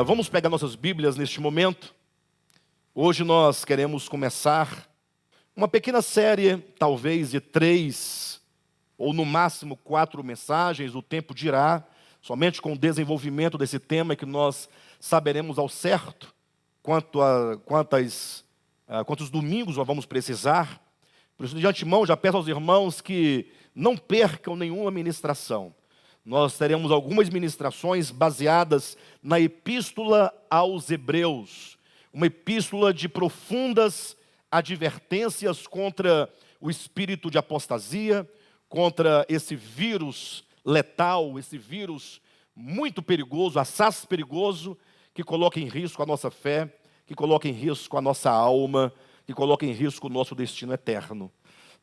Vamos pegar nossas Bíblias neste momento. Hoje nós queremos começar uma pequena série, talvez de 3 ou no máximo 4 mensagens, o tempo dirá. Somente com o desenvolvimento desse tema é que nós saberemos ao certo quantos domingos nós vamos precisar. Por isso, de antemão, já peço aos irmãos que não percam nenhuma ministração. Nós teremos algumas ministrações baseadas na Epístola aos Hebreus, uma epístola de profundas advertências contra o espírito de apostasia, contra esse vírus letal, esse vírus muito perigoso, assaz perigoso, que coloca em risco a nossa fé, que coloca em risco a nossa alma, que coloca em risco o nosso destino eterno.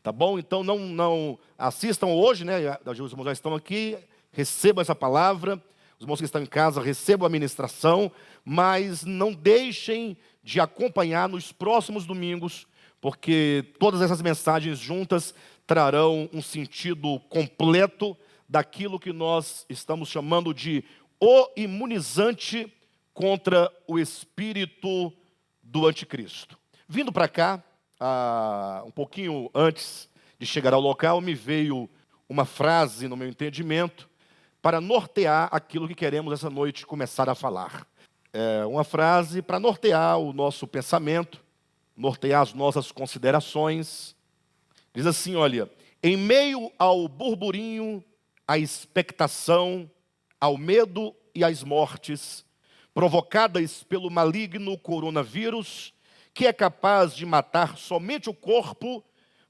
Tá bom? Então não assistam hoje, né? Os irmãos já estão aqui, recebam essa palavra. Os irmãos que estão em casa recebam a ministração, mas não deixem de acompanhar nos próximos domingos, porque todas essas mensagens juntas trarão um sentido completo daquilo que nós estamos chamando de o imunizante contra o espírito do anticristo. Vindo para cá, um pouquinho antes de chegar ao local, me veio uma frase no meu entendimento para nortear aquilo que queremos essa noite começar a falar. É uma frase para nortear o nosso pensamento, nortear as nossas considerações. Diz assim, olha: em meio ao burburinho, à expectação, ao medo e às mortes provocadas pelo maligno coronavírus, que é capaz de matar somente o corpo,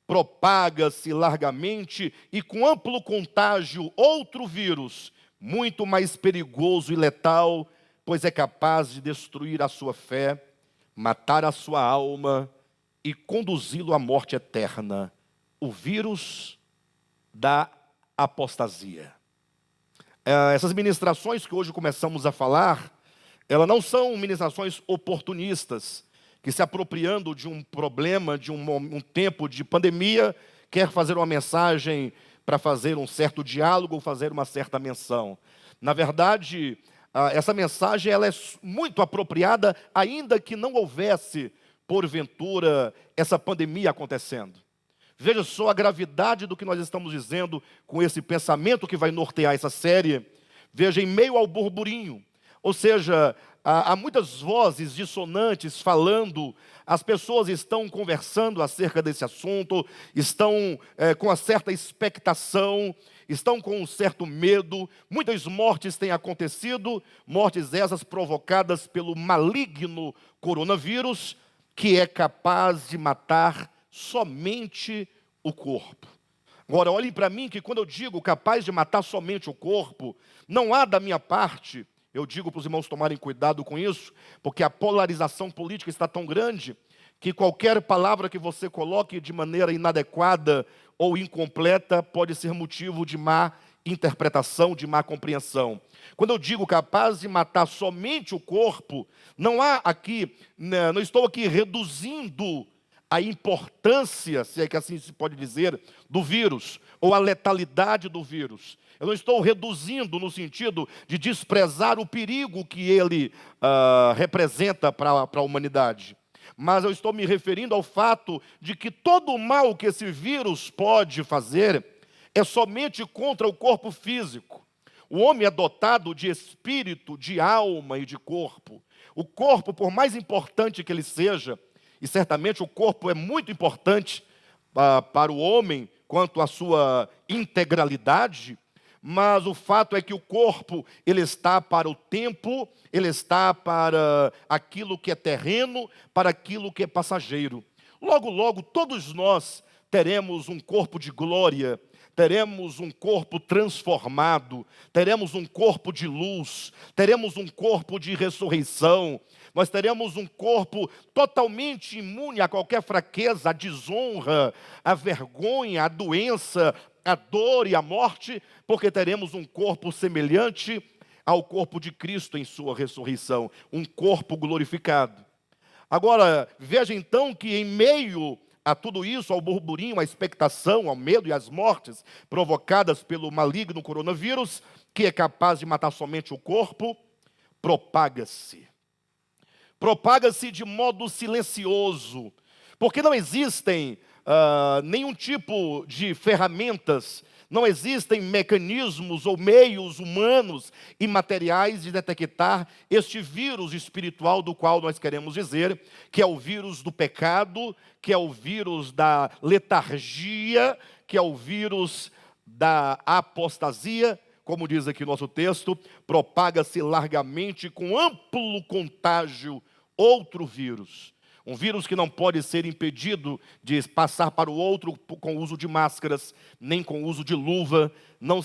propaga-se largamente e com amplo contágio outro vírus, muito mais perigoso e letal, pois é capaz de destruir a sua fé, matar a sua alma e conduzi-lo à morte eterna. O vírus da apostasia. Essas ministrações que hoje começamos a falar, elas não são ministrações oportunistas, que se apropriando de um problema, de um tempo de pandemia, quer fazer uma mensagem para fazer um certo diálogo ou fazer uma certa menção. Na verdade, essa mensagem ela é muito apropriada, ainda que não houvesse, porventura, essa pandemia acontecendo. Veja só a gravidade do que nós estamos dizendo com esse pensamento que vai nortear essa série. Veja, em meio ao burburinho, ou seja, há muitas vozes dissonantes falando, as pessoas estão conversando acerca desse assunto, estão com uma certa expectação, estão com um certo medo. Muitas mortes têm acontecido, mortes essas provocadas pelo maligno coronavírus, que é capaz de matar somente o corpo. Agora, olhem para mim que quando eu digo capaz de matar somente o corpo, não há da minha parte, eu digo para os irmãos tomarem cuidado com isso, porque a polarização política está tão grande que qualquer palavra que você coloque de maneira inadequada ou incompleta pode ser motivo de má interpretação, de má compreensão. Quando eu digo capaz de matar somente o corpo, não estou aqui reduzindo a importância, se é que assim se pode dizer, do vírus, ou a letalidade do vírus. Eu não estou reduzindo no sentido de desprezar o perigo que ele representa para a humanidade. Mas eu estou me referindo ao fato de que todo o mal que esse vírus pode fazer é somente contra o corpo físico. O homem é dotado de espírito, de alma e de corpo. O corpo, por mais importante que ele seja, e certamente o corpo é muito importante para o homem quanto à sua integralidade, mas o fato é que o corpo, ele está para o tempo, ele está para aquilo que é terreno, para aquilo que é passageiro. Logo, logo, todos nós teremos um corpo de glória, teremos um corpo transformado, teremos um corpo de luz, teremos um corpo de ressurreição, nós teremos um corpo totalmente imune a qualquer fraqueza, a desonra, a vergonha, a doença, a dor e a morte, porque teremos um corpo semelhante ao corpo de Cristo em sua ressurreição, um corpo glorificado. Agora, veja então que em meio a tudo isso, ao burburinho, à expectação, ao medo e às mortes provocadas pelo maligno coronavírus, que é capaz de matar somente o corpo, propaga-se. Propaga-se de modo silencioso, porque não existem nenhum tipo de ferramentas, não existem mecanismos ou meios humanos e materiais de detectar este vírus espiritual do qual nós queremos dizer, que é o vírus do pecado, que é o vírus da letargia, que é o vírus da apostasia. Como diz aqui o nosso texto, propaga-se largamente com amplo contágio outro vírus. Um vírus que não pode ser impedido de passar para o outro com o uso de máscaras, nem com o uso de luva. Não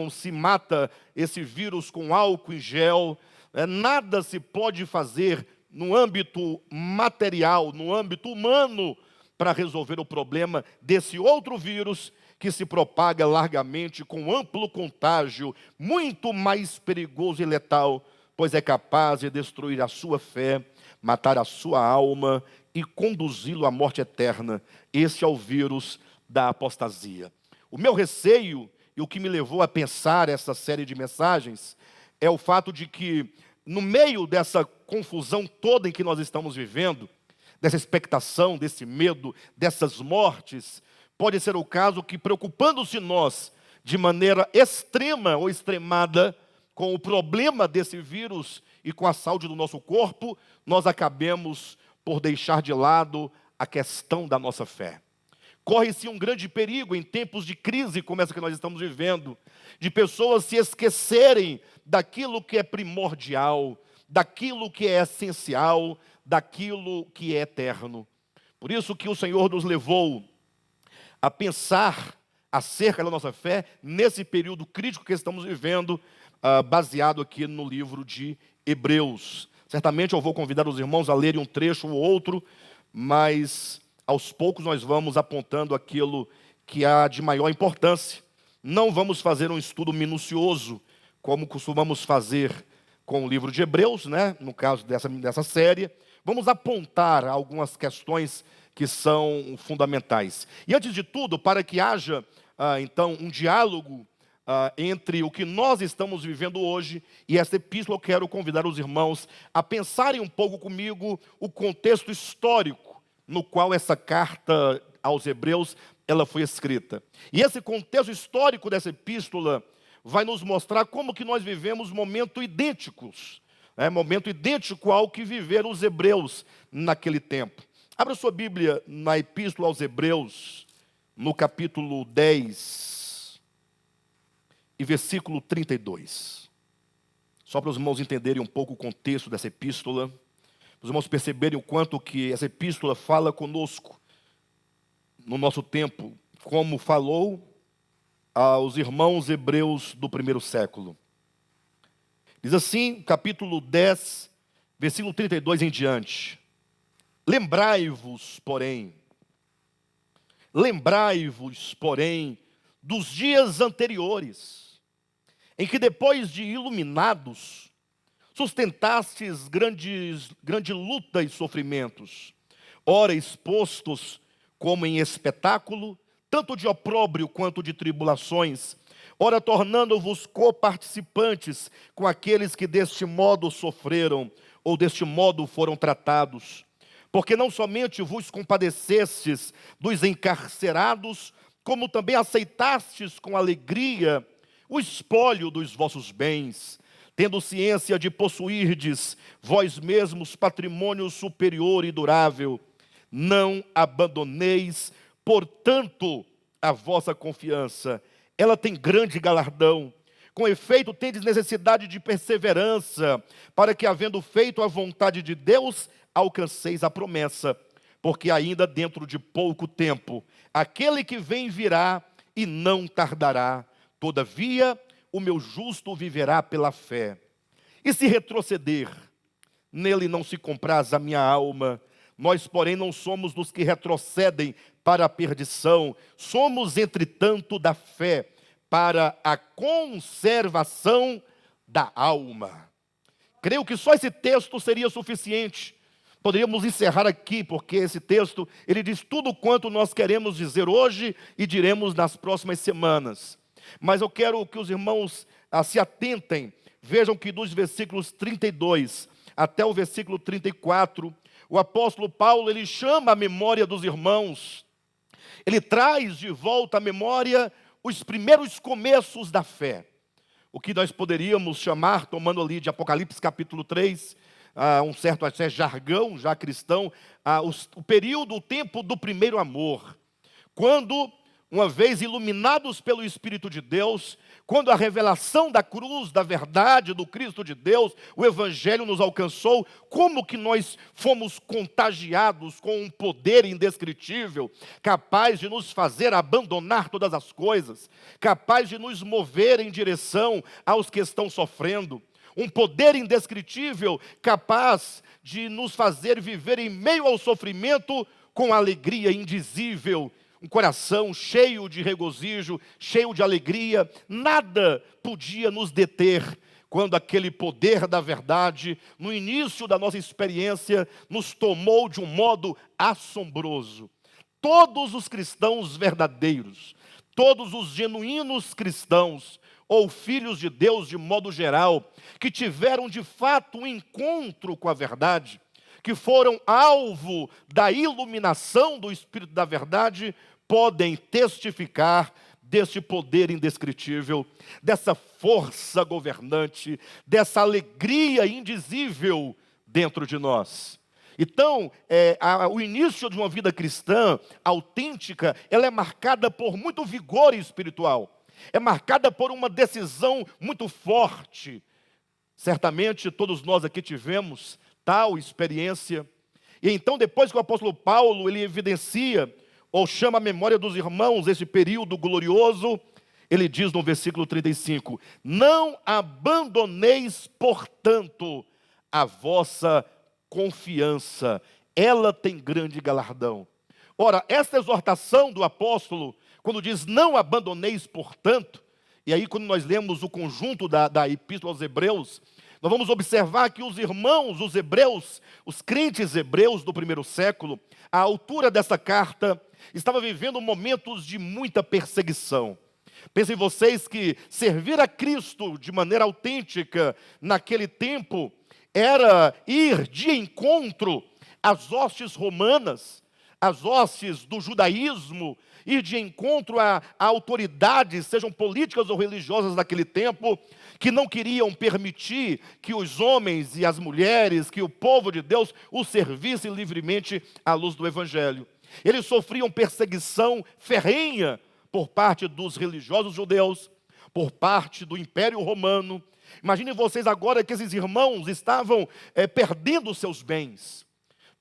se mata esse vírus com álcool em gel. Nada se pode fazer no âmbito material, no âmbito humano, para resolver o problema desse outro vírus que se propaga largamente com amplo contágio, muito mais perigoso e letal, pois é capaz de destruir a sua fé, matar a sua alma e conduzi-lo à morte eterna. Esse é o vírus da apostasia. O meu receio, e o que me levou a pensar essa série de mensagens, é o fato de que, no meio dessa confusão toda em que nós estamos vivendo, dessa expectação, desse medo, dessas mortes, pode ser o caso que, preocupando-se nós de maneira extrema ou extremada com o problema desse vírus e com a saúde do nosso corpo, nós acabemos por deixar de lado a questão da nossa fé. Corre-se um grande perigo em tempos de crise como essa que nós estamos vivendo, de pessoas se esquecerem daquilo que é primordial, daquilo que é essencial, daquilo que é eterno. Por isso que o Senhor nos levou a pensar acerca da nossa fé nesse período crítico que estamos vivendo, baseado aqui no livro de Hebreus. Certamente eu vou convidar os irmãos a lerem um trecho ou outro, mas aos poucos nós vamos apontando aquilo que há de maior importância. Não vamos fazer um estudo minucioso, como costumamos fazer com o livro de Hebreus, né? No caso dessa série. Vamos apontar algumas questões que são fundamentais. E antes de tudo, para que haja, então, um diálogo entre o que nós estamos vivendo hoje e esta epístola, eu quero convidar os irmãos a pensarem um pouco comigo o contexto histórico no qual essa carta aos Hebreus ela foi escrita. E esse contexto histórico dessa epístola vai nos mostrar como que nós vivemos momentos idênticos, momento idêntico ao que viveram os hebreus naquele tempo. Abra sua Bíblia na epístola aos Hebreus, no capítulo 10, e versículo 32. Só para os irmãos entenderem um pouco o contexto dessa epístola, para os irmãos perceberem o quanto que essa epístola fala conosco no nosso tempo, como falou aos irmãos hebreus do primeiro século. Diz assim, capítulo 10, versículo 32 em diante: Lembrai-vos, porém, dos dias anteriores, em que depois de iluminados, sustentastes grande luta e sofrimentos, ora expostos como em espetáculo, tanto de opróbrio quanto de tribulações, ora tornando-vos coparticipantes com aqueles que deste modo sofreram, ou deste modo foram tratados. Porque não somente vos compadecestes dos encarcerados, como também aceitastes com alegria o espólio dos vossos bens, tendo ciência de possuirdes vós mesmos patrimônio superior e durável. Não abandoneis, portanto, a vossa confiança. Ela tem grande galardão. Com efeito, tendes necessidade de perseverança, para que, havendo feito a vontade de Deus, alcanceis a promessa. Porque ainda dentro de pouco tempo, aquele que vem virá e não tardará. Todavia, o meu justo viverá pela fé. E se retroceder, nele não se compraz a minha alma. Nós, porém, não somos dos que retrocedem para a perdição. Somos, entretanto, da fé para a conservação da alma. Creio que só esse texto seria suficiente. Poderíamos encerrar aqui, porque esse texto, ele diz tudo quanto nós queremos dizer hoje e diremos nas próximas semanas. Mas eu quero que os irmãos se atentem vejam que dos versículos 32 até o versículo 34, o apóstolo Paulo, ele chama a memória dos irmãos, ele traz de volta à memória os primeiros começos da fé. O que nós poderíamos chamar, tomando ali de Apocalipse capítulo 3, um certo até jargão já cristão, o período, o tempo do primeiro amor. Quando, uma vez iluminados pelo Espírito de Deus, quando a revelação da cruz, da verdade, do Cristo de Deus, o Evangelho nos alcançou, como que nós fomos contagiados com um poder indescritível, capaz de nos fazer abandonar todas as coisas, capaz de nos mover em direção aos que estão sofrendo, um poder indescritível, capaz de nos fazer viver em meio ao sofrimento com alegria indizível, um coração cheio de regozijo, cheio de alegria. Nada podia nos deter quando aquele poder da verdade, no início da nossa experiência, nos tomou de um modo assombroso. Todos os cristãos verdadeiros, todos os genuínos cristãos, ou filhos de Deus de modo geral, que tiveram de fato um encontro com a verdade, que foram alvo da iluminação do Espírito da verdade, podem testificar desse poder indescritível, dessa força governante, dessa alegria indizível dentro de nós. Então, o início de uma vida cristã autêntica, ela é marcada por muito vigor espiritual, é marcada por uma decisão muito forte. Certamente todos nós aqui tivemos tal experiência. E então, depois que o apóstolo Paulo, ele evidencia ou chama a memória dos irmãos esse período glorioso, ele diz no versículo 35, não abandoneis, portanto, a vossa confiança, ela tem grande galardão. Ora, esta exortação do apóstolo, quando diz não abandoneis, portanto, e aí quando nós lemos o conjunto da epístola aos Hebreus, nós vamos observar que os irmãos, os hebreus, os crentes hebreus do primeiro século, à altura dessa carta, estavam vivendo momentos de muita perseguição. Pensem vocês que servir a Cristo de maneira autêntica naquele tempo era ir de encontro às hostes romanas, às hostes do judaísmo, ir de encontro a autoridades, sejam políticas ou religiosas daquele tempo, que não queriam permitir que os homens e as mulheres, que o povo de Deus os servisse livremente à luz do Evangelho. Eles sofriam perseguição ferrenha por parte dos religiosos judeus, por parte do Império Romano. Imaginem vocês agora que esses irmãos estavam perdendo seus bens.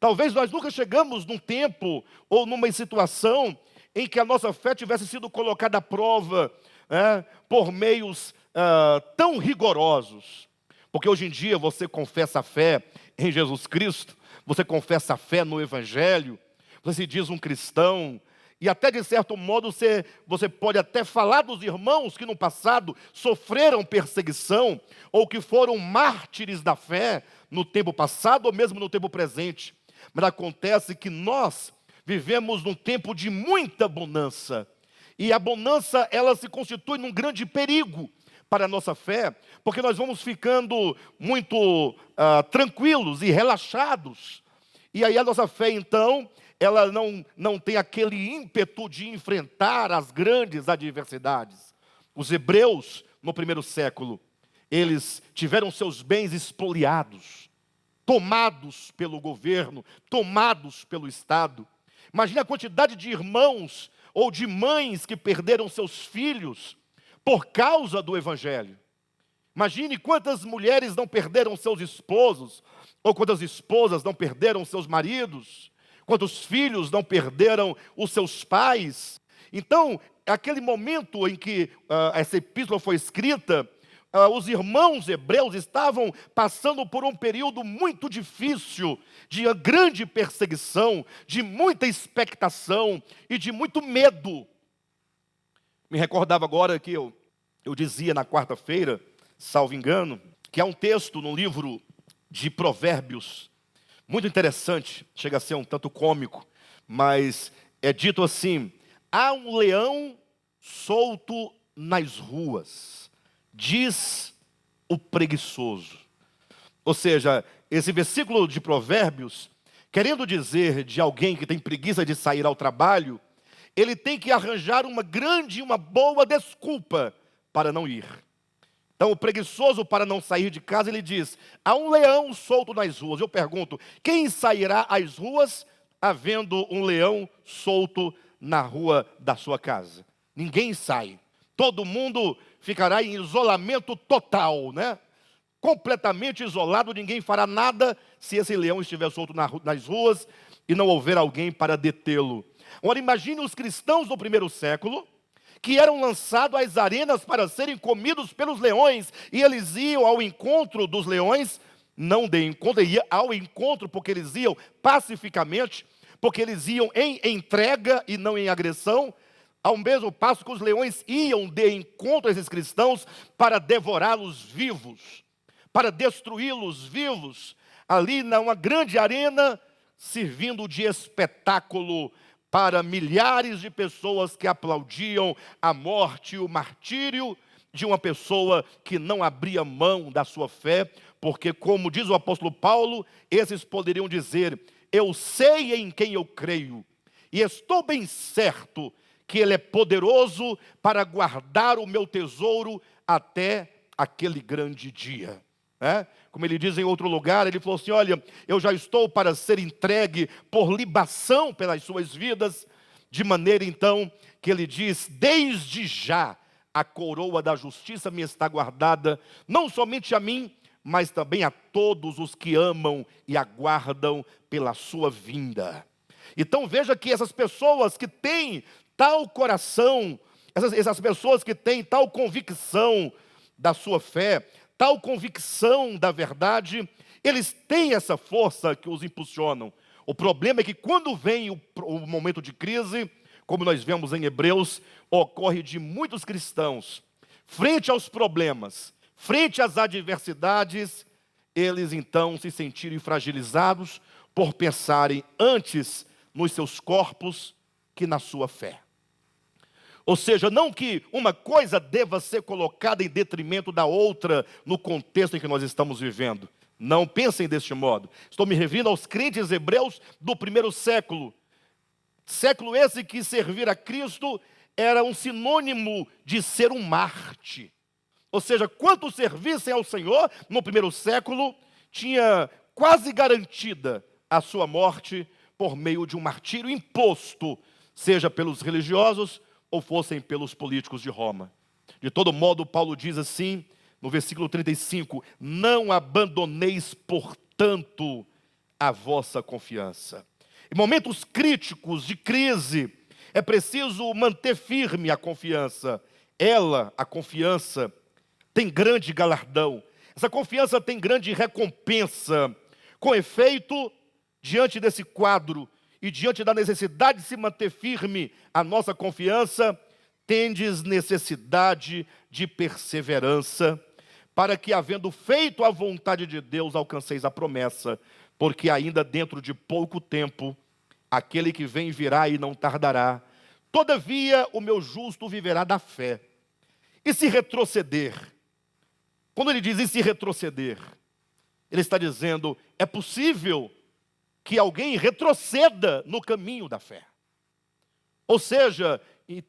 Talvez nós nunca chegamos num tempo ou numa situação em que a nossa fé tivesse sido colocada à prova por meios tão rigorosos. Porque hoje em dia você confessa a fé em Jesus Cristo, você confessa a fé no Evangelho, você se diz um cristão, e até de certo modo você pode até falar dos irmãos que no passado sofreram perseguição, ou que foram mártires da fé no tempo passado, ou mesmo no tempo presente. Mas acontece que nós vivemos num tempo de muita bonança, e a bonança ela se constitui num grande perigo para a nossa fé, porque nós vamos ficando muito tranquilos e relaxados, e aí a nossa fé então, ela não tem aquele ímpeto de enfrentar as grandes adversidades. Os hebreus, no primeiro século, eles tiveram seus bens expoliados, tomados pelo governo, tomados pelo Estado. Imagina a quantidade de irmãos ou de mães que perderam seus filhos por causa do Evangelho. Imagine quantas mulheres não perderam seus esposos, ou quantas esposas não perderam seus maridos, quantos filhos não perderam os seus pais. Então, aquele momento em que essa epístola foi escrita, os irmãos hebreus estavam passando por um período muito difícil, de grande perseguição, de muita expectação e de muito medo. Me recordava agora que eu dizia na quarta-feira, salvo engano, que há um texto no livro de Provérbios, muito interessante, chega a ser um tanto cômico, mas é dito assim: há um leão solto nas ruas, diz o preguiçoso. Ou seja, esse versículo de Provérbios, querendo dizer de alguém que tem preguiça de sair ao trabalho, ele tem que arranjar uma grande e uma boa desculpa para não ir. Então, o preguiçoso, para não sair de casa, ele diz: há um leão solto nas ruas. Eu pergunto: quem sairá às ruas havendo um leão solto na rua da sua casa? Ninguém sai. Todo mundo ficará em isolamento total, né? Completamente isolado, ninguém fará nada se esse leão estiver solto nas ruas e não houver alguém para detê-lo. Agora imagine os cristãos do primeiro século, que eram lançados às arenas para serem comidos pelos leões, e eles iam ao encontro dos leões, não de encontro, ia ao encontro porque eles iam pacificamente, porque eles iam em entrega e não em agressão, ao mesmo passo que os leões iam de encontro a esses cristãos para devorá-los vivos, para destruí-los vivos, ali numa grande arena, servindo de espetáculo para milhares de pessoas que aplaudiam a morte e o martírio de uma pessoa que não abria mão da sua fé, porque, como diz o apóstolo Paulo, esses poderiam dizer: eu sei em quem eu creio, e estou bem certo que Ele é poderoso para guardar o meu tesouro até aquele grande dia. Como ele diz em outro lugar, ele falou assim: olha, eu já estou para ser entregue por libação pelas suas vidas, de maneira então que ele diz: desde já a coroa da justiça me está guardada, não somente a mim, mas também a todos os que amam e aguardam pela sua vinda. Então veja que essas pessoas que têm tal coração, essas pessoas que têm tal convicção da sua fé, tal convicção da verdade, eles têm essa força que os impulsionam. O problema é que quando vem o momento de crise, como nós vemos em Hebreus, ocorre de muitos cristãos, frente aos problemas, frente às adversidades, eles então se sentirem fragilizados por pensarem antes nos seus corpos que na sua fé. Ou seja, não que uma coisa deva ser colocada em detrimento da outra no contexto em que nós estamos vivendo. Não pensem deste modo. Estou me referindo aos crentes hebreus do primeiro século. Século esse que servir a Cristo era um sinônimo de ser um Marte. Ou seja, quantos servissem ao Senhor no primeiro século, tinha quase garantida a sua morte por meio de um martírio imposto, seja pelos religiosos ou fossem pelos políticos de Roma. De todo modo, Paulo diz assim, no versículo 35, não abandoneis, portanto, a vossa confiança. Em momentos críticos de crise, é preciso manter firme a confiança. Ela, a confiança, tem grande galardão. Essa confiança tem grande recompensa. Com efeito, diante desse quadro, e diante da necessidade de se manter firme a nossa confiança, tendes necessidade de perseverança, para que, havendo feito a vontade de Deus, alcanceis a promessa, porque ainda dentro de pouco tempo, aquele que vem virá e não tardará. Todavia, o meu justo viverá da fé. E se retroceder? Quando ele diz e se retroceder, ele está dizendo, é possível que alguém retroceda no caminho da fé. Ou seja,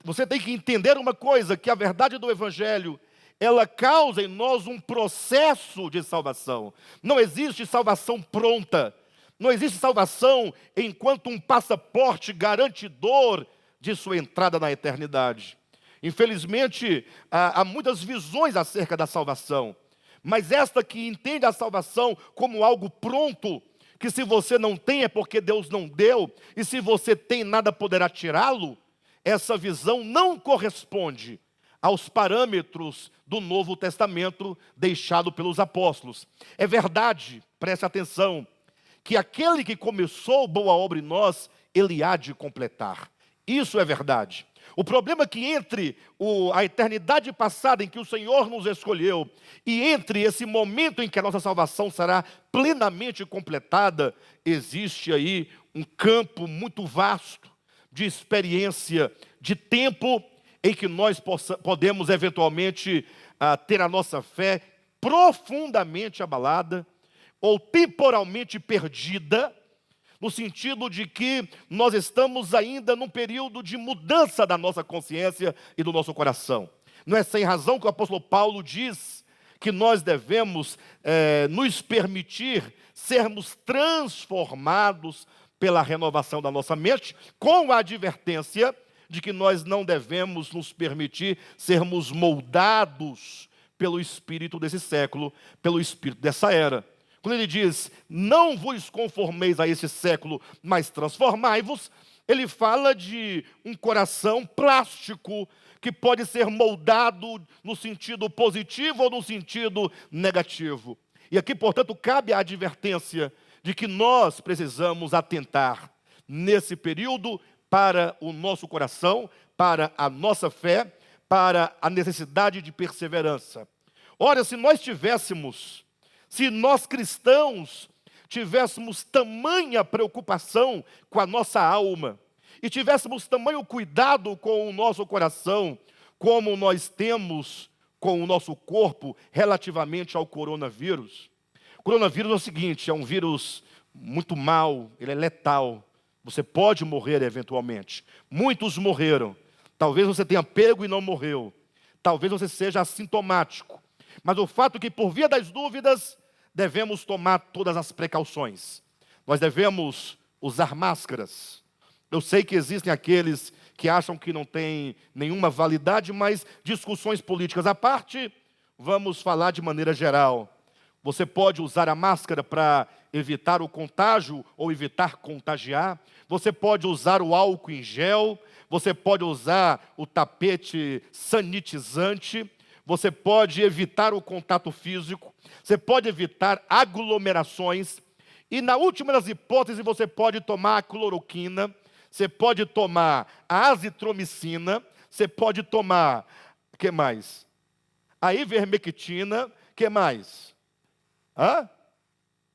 você tem que entender uma coisa, que a verdade do Evangelho, ela causa em nós um processo de salvação. Não existe salvação pronta. Não existe salvação enquanto um passaporte garantidor de sua entrada na eternidade. Infelizmente, há muitas visões acerca da salvação. Mas esta que entende a salvação como algo pronto, que se você não tem é porque Deus não deu, e se você tem nada poderá tirá-lo, essa visão não corresponde aos parâmetros do Novo Testamento deixado pelos apóstolos. É verdade, preste atenção, que aquele que começou boa obra em nós, ele há de completar. Isso é verdade. O problema é que entre a eternidade passada em que o Senhor nos escolheu e entre esse momento em que a nossa salvação será plenamente completada, existe aí um campo muito vasto de experiência, de tempo em que nós podemos eventualmente ter a nossa fé profundamente abalada ou temporalmente perdida, no sentido de que nós estamos ainda num período de mudança da nossa consciência e do nosso coração. Não é sem razão que o apóstolo Paulo diz que nós devemos nos permitir sermos transformados pela renovação da nossa mente, com a advertência de que nós não devemos nos permitir sermos moldados pelo espírito desse século, pelo espírito dessa era. Quando ele diz, não vos conformeis a esse século, mas transformai-vos, ele fala de um coração plástico que pode ser moldado no sentido positivo ou no sentido negativo. E aqui, portanto, cabe a advertência de que nós precisamos atentar nesse período para o nosso coração, para a nossa fé, para a necessidade de perseverança. Ora, se nós cristãos tivéssemos tamanha preocupação com a nossa alma e tivéssemos tamanho cuidado com o nosso coração, como nós temos com o nosso corpo relativamente ao coronavírus. O coronavírus é o seguinte, é um vírus muito mau, ele é letal. Você pode morrer eventualmente. Muitos morreram. Talvez você tenha pego e não morreu. Talvez você seja assintomático. Mas o fato é que, por via das dúvidas, devemos tomar todas as precauções. Nós devemos usar máscaras. Eu sei que existem aqueles que acham que não tem nenhuma validade, mas discussões políticas à parte, vamos falar de maneira geral. Você pode usar a máscara para evitar o contágio ou evitar contagiar. Você pode usar o álcool em gel. Você pode usar o tapete sanitizante. Você pode evitar o contato físico. Você pode evitar aglomerações. E na última das hipóteses, você pode tomar a cloroquina. Você pode tomar a azitromicina. Você pode tomar, o que mais? A ivermectina. O que mais?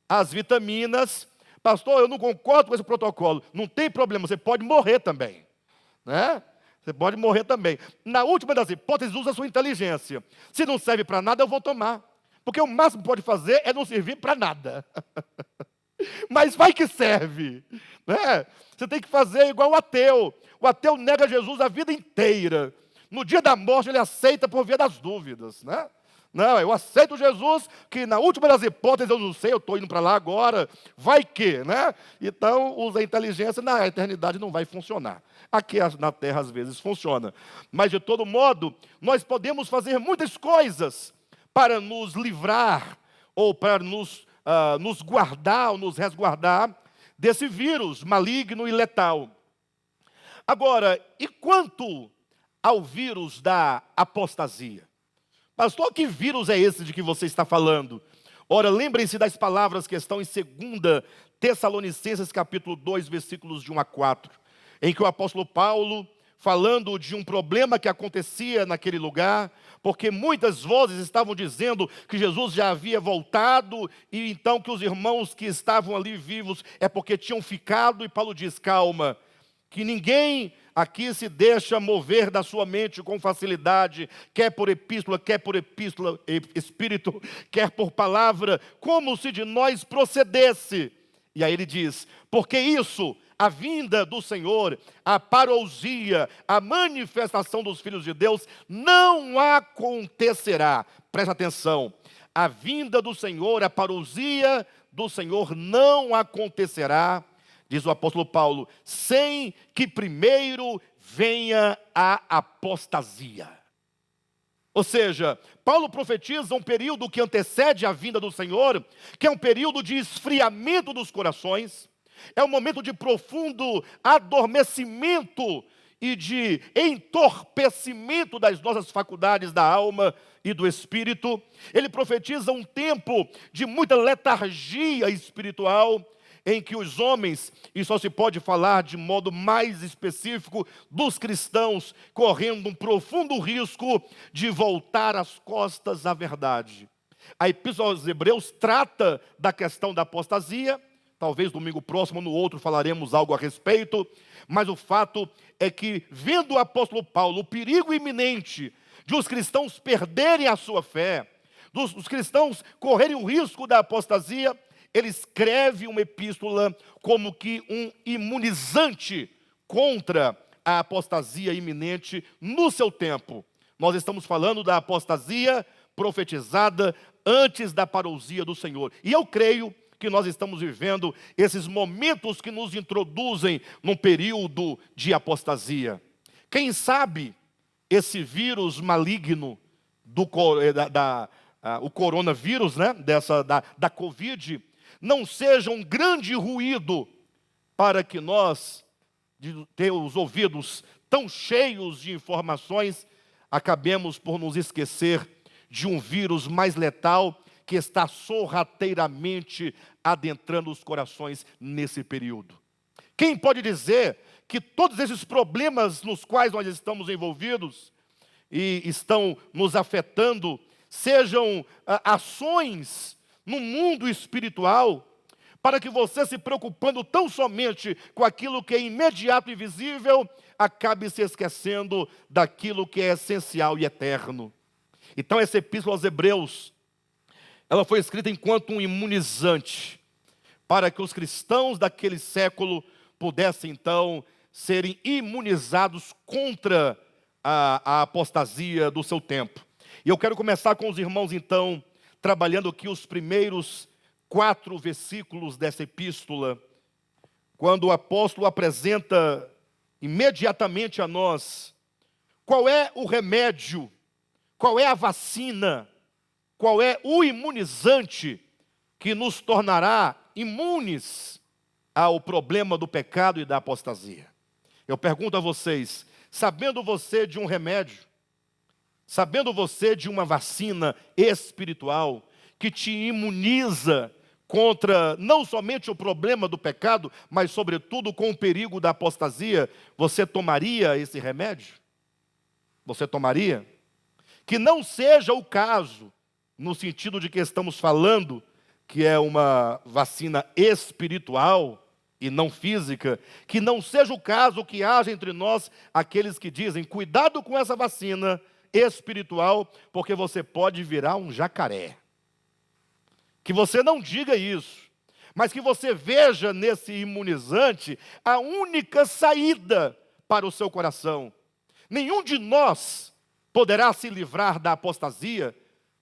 As vitaminas. Pastor, eu não concordo com esse protocolo. Não tem problema, você pode morrer também, né? Você pode morrer também. Na última das hipóteses, usa a sua inteligência. Se não serve para nada, eu vou tomar. Porque o máximo que pode fazer é não servir para nada. Mas vai que serve, né? Você tem que fazer igual o ateu. O ateu nega Jesus a vida inteira. No dia da morte, ele aceita por via das dúvidas, né? Não, eu aceito Jesus, que na última das hipóteses, eu não sei, eu estou indo para lá agora, vai que, né? Então, usa a inteligência, na eternidade não vai funcionar. Aqui na terra, às vezes, funciona. Mas, de todo modo, nós podemos fazer muitas coisas para nos livrar, ou para nos guardar, ou nos resguardar desse vírus maligno e letal. Agora, e quanto ao vírus da apostasia? Pastor, que vírus é esse de que você está falando? Ora, lembrem-se das palavras que estão em 2 Tessalonicenses, capítulo 2, versículos de 1 a 4, em que o apóstolo Paulo, falando de um problema que acontecia naquele lugar, porque muitas vozes estavam dizendo que Jesus já havia voltado, e então que os irmãos que estavam ali vivos é porque tinham ficado, e Paulo diz, calma, que ninguém aqui se deixa mover da sua mente com facilidade, quer por epístola, espírito, quer por palavra, como se de nós procedesse. E aí ele diz, porque isso, a vinda do Senhor, a parousia, a manifestação dos filhos de Deus, não acontecerá. Presta atenção, a vinda do Senhor, a parousia do Senhor não acontecerá, diz o apóstolo Paulo, sem que primeiro venha a apostasia. Ou seja, Paulo profetiza um período que antecede a vinda do Senhor, que é um período de esfriamento dos corações, é um momento de profundo adormecimento e de entorpecimento das nossas faculdades da alma e do espírito. Ele profetiza um tempo de muita letargia espiritual, em que os homens, e só se pode falar de modo mais específico, dos cristãos, correndo um profundo risco de voltar as costas à verdade. A Epístola aos Hebreus trata da questão da apostasia, talvez domingo próximo, no outro, falaremos algo a respeito, mas o fato é que, vendo o apóstolo Paulo o perigo iminente de os cristãos perderem a sua fé, dos cristãos correrem o risco da apostasia, ele escreve uma epístola como que um imunizante contra a apostasia iminente no seu tempo. Nós estamos falando da apostasia profetizada antes da parousia do Senhor. E eu creio que nós estamos vivendo esses momentos que nos introduzem num período de apostasia. Quem sabe esse vírus maligno o coronavírus, né, da Covid, não seja um grande ruído para que nós, de ter os ouvidos tão cheios de informações, acabemos por nos esquecer de um vírus mais letal que está sorrateiramente adentrando os corações nesse período. Quem pode dizer que todos esses problemas nos quais nós estamos envolvidos e estão nos afetando sejam ações no mundo espiritual, para que você, se preocupando tão somente com aquilo que é imediato e visível, acabe se esquecendo daquilo que é essencial e eterno. Então essa epístola aos Hebreus, ela foi escrita enquanto um imunizante, para que os cristãos daquele século pudessem então serem imunizados contra a apostasia do seu tempo. E eu quero começar com os irmãos então, trabalhando aqui os primeiros 4 versículos dessa epístola, quando o apóstolo apresenta imediatamente a nós qual é o remédio, qual é a vacina, qual é o imunizante que nos tornará imunes ao problema do pecado e da apostasia. Eu pergunto a vocês, sabendo você de um remédio, sabendo você de uma vacina espiritual que te imuniza contra não somente o problema do pecado, mas sobretudo com o perigo da apostasia, você tomaria esse remédio? Você tomaria? Que não seja o caso, no sentido de que estamos falando, que é uma vacina espiritual e não física, que não seja o caso que haja entre nós aqueles que dizem, cuidado com essa vacina espiritual, porque você pode virar um jacaré. Que você não diga isso, mas que você veja nesse imunizante a única saída para o seu coração. Nenhum de nós poderá se livrar da apostasia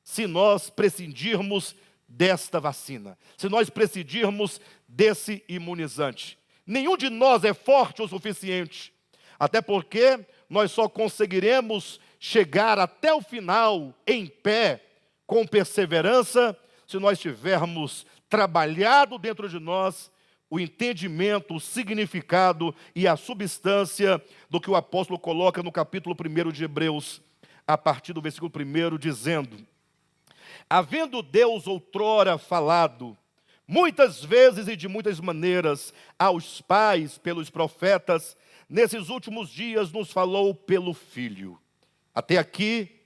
se nós prescindirmos desta vacina, se nós prescindirmos desse imunizante. Nenhum de nós é forte o suficiente, até porque nós só conseguiremos chegar até o final em pé, com perseverança, se nós tivermos trabalhado dentro de nós o entendimento, o significado e a substância do que o apóstolo coloca no capítulo 1 de Hebreus, a partir do versículo 1, dizendo: havendo Deus outrora falado, muitas vezes e de muitas maneiras, aos pais pelos profetas, nesses últimos dias nos falou pelo Filho. Até aqui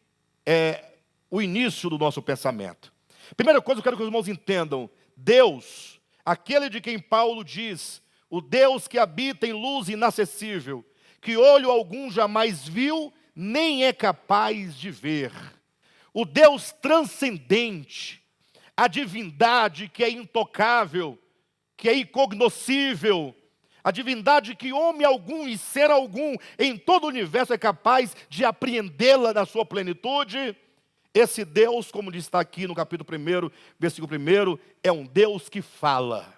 é o início do nosso pensamento. Primeira coisa, eu quero que os irmãos entendam: Deus, aquele de quem Paulo diz, o Deus que habita em luz inacessível, que olho algum jamais viu, nem é capaz de ver. O Deus transcendente, a divindade que é intocável, que é incognoscível, a divindade que homem algum e ser algum em todo o universo é capaz de apreendê-la na sua plenitude. Esse Deus, como está aqui no capítulo 1, versículo 1, é um Deus que fala.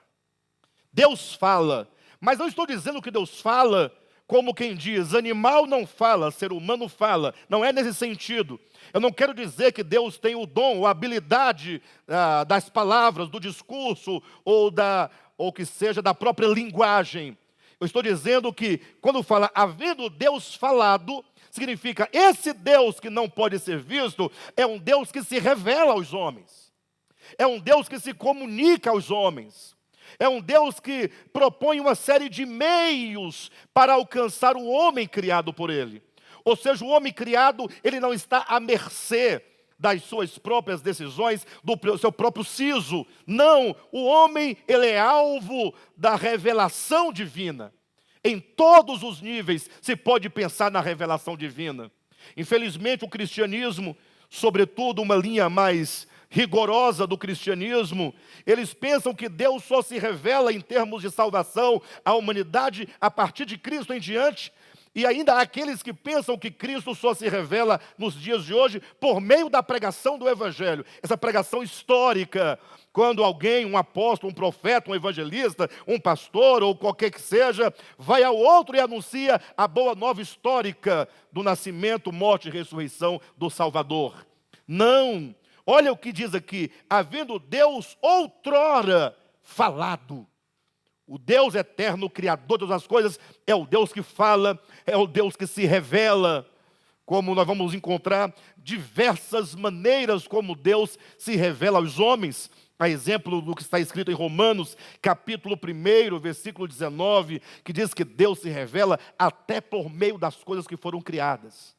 Deus fala, mas não estou dizendo que Deus fala como quem diz, animal não fala, ser humano fala. Não é nesse sentido. Eu não quero dizer que Deus tem o dom, a habilidade das palavras, do discurso, ou que seja da própria linguagem. Eu estou dizendo que, quando fala, havendo Deus falado, significa, esse Deus que não pode ser visto, é um Deus que se revela aos homens. É um Deus que se comunica aos homens. É um Deus que propõe uma série de meios para alcançar o homem criado por Ele. Ou seja, o homem criado, ele não está à mercê das suas próprias decisões, do seu próprio siso. Não, o homem, ele é alvo da revelação divina. Em todos os níveis se pode pensar na revelação divina. Infelizmente, o cristianismo, sobretudo uma linha mais rigorosa do cristianismo, eles pensam que Deus só se revela em termos de salvação à humanidade a partir de Cristo em diante. E ainda há aqueles que pensam que Cristo só se revela nos dias de hoje por meio da pregação do Evangelho. Essa pregação histórica, quando alguém, um apóstolo, um profeta, um evangelista, um pastor ou qualquer que seja, vai ao outro e anuncia a boa nova histórica do nascimento, morte e ressurreição do Salvador. Não! Olha o que diz aqui: havendo Deus outrora falado. O Deus eterno, Criador de todas as coisas, é o Deus que fala, é o Deus que se revela, como nós vamos encontrar diversas maneiras como Deus se revela aos homens. A exemplo do que está escrito em Romanos, capítulo 1, versículo 19, que diz que Deus se revela até por meio das coisas que foram criadas.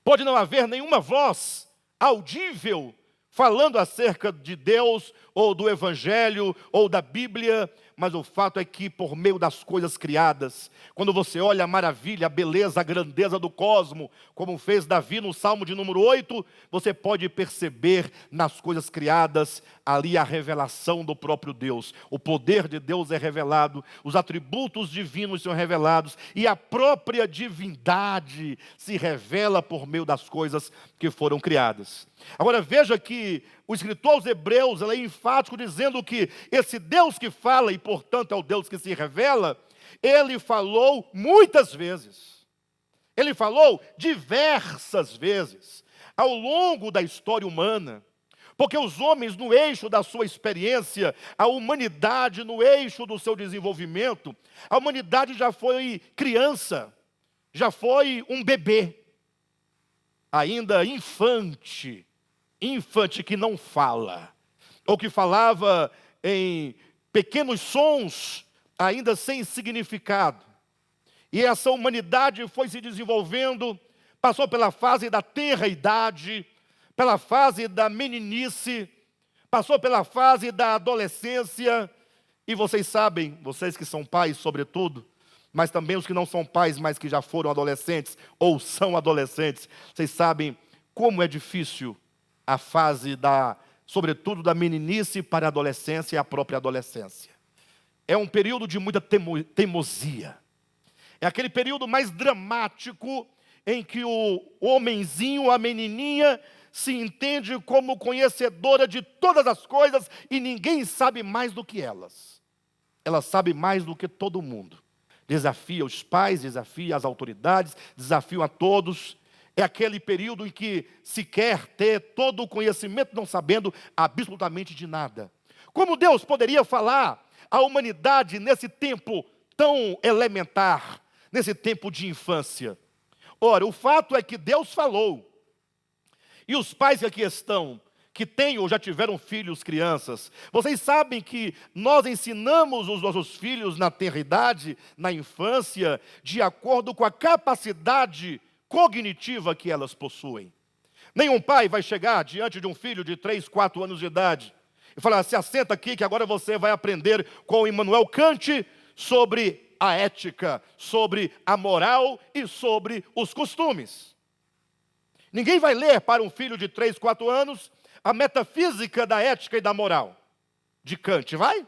Pode não haver nenhuma voz audível falando acerca de Deus, ou do Evangelho, ou da Bíblia, mas o fato é que por meio das coisas criadas, quando você olha a maravilha, a beleza, a grandeza do cosmo, como fez Davi no Salmo de número 8, você pode perceber nas coisas criadas ali a revelação do próprio Deus. O poder de Deus é revelado, os atributos divinos são revelados, e a própria divindade se revela por meio das coisas que foram criadas. Agora veja que o escritor aos Hebreus é enfático dizendo que esse Deus que fala, e portanto é o Deus que se revela, ele falou muitas vezes. Ele falou diversas vezes ao longo da história humana. Porque os homens, no eixo da sua experiência, a humanidade no eixo do seu desenvolvimento, a humanidade já foi criança, já foi um bebê, ainda infante que não fala, ou que falava em pequenos sons, ainda sem significado. E essa humanidade foi se desenvolvendo, passou pela fase da tenra idade, pela fase da meninice, passou pela fase da adolescência, e vocês sabem, vocês que são pais sobretudo, mas também os que não são pais, mas que já foram adolescentes, ou são adolescentes, vocês sabem como é difícil a fase sobretudo da meninice para a adolescência e a própria adolescência. É um período de muita teimosia. É aquele período mais dramático em que o homenzinho, a menininha, se entende como conhecedora de todas as coisas e ninguém sabe mais do que elas. Ela sabe mais do que todo mundo. Desafia os pais, desafia as autoridades, desafia a todos. É aquele período em que se quer ter todo o conhecimento, não sabendo absolutamente de nada. Como Deus poderia falar à humanidade nesse tempo tão elementar, nesse tempo de infância? Ora, o fato é que Deus falou. E os pais que aqui estão, que têm ou já tiveram filhos, crianças, vocês sabem que nós ensinamos os nossos filhos na tenra idade, na infância, de acordo com a capacidade cognitiva que elas possuem. Nenhum pai vai chegar diante de um filho de 3, 4 anos de idade e falar: se assenta aqui que agora você vai aprender com Immanuel Kant sobre a ética, sobre a moral e sobre os costumes. Ninguém vai ler para um filho de 3, 4 anos a metafísica da ética e da moral de Kant, vai?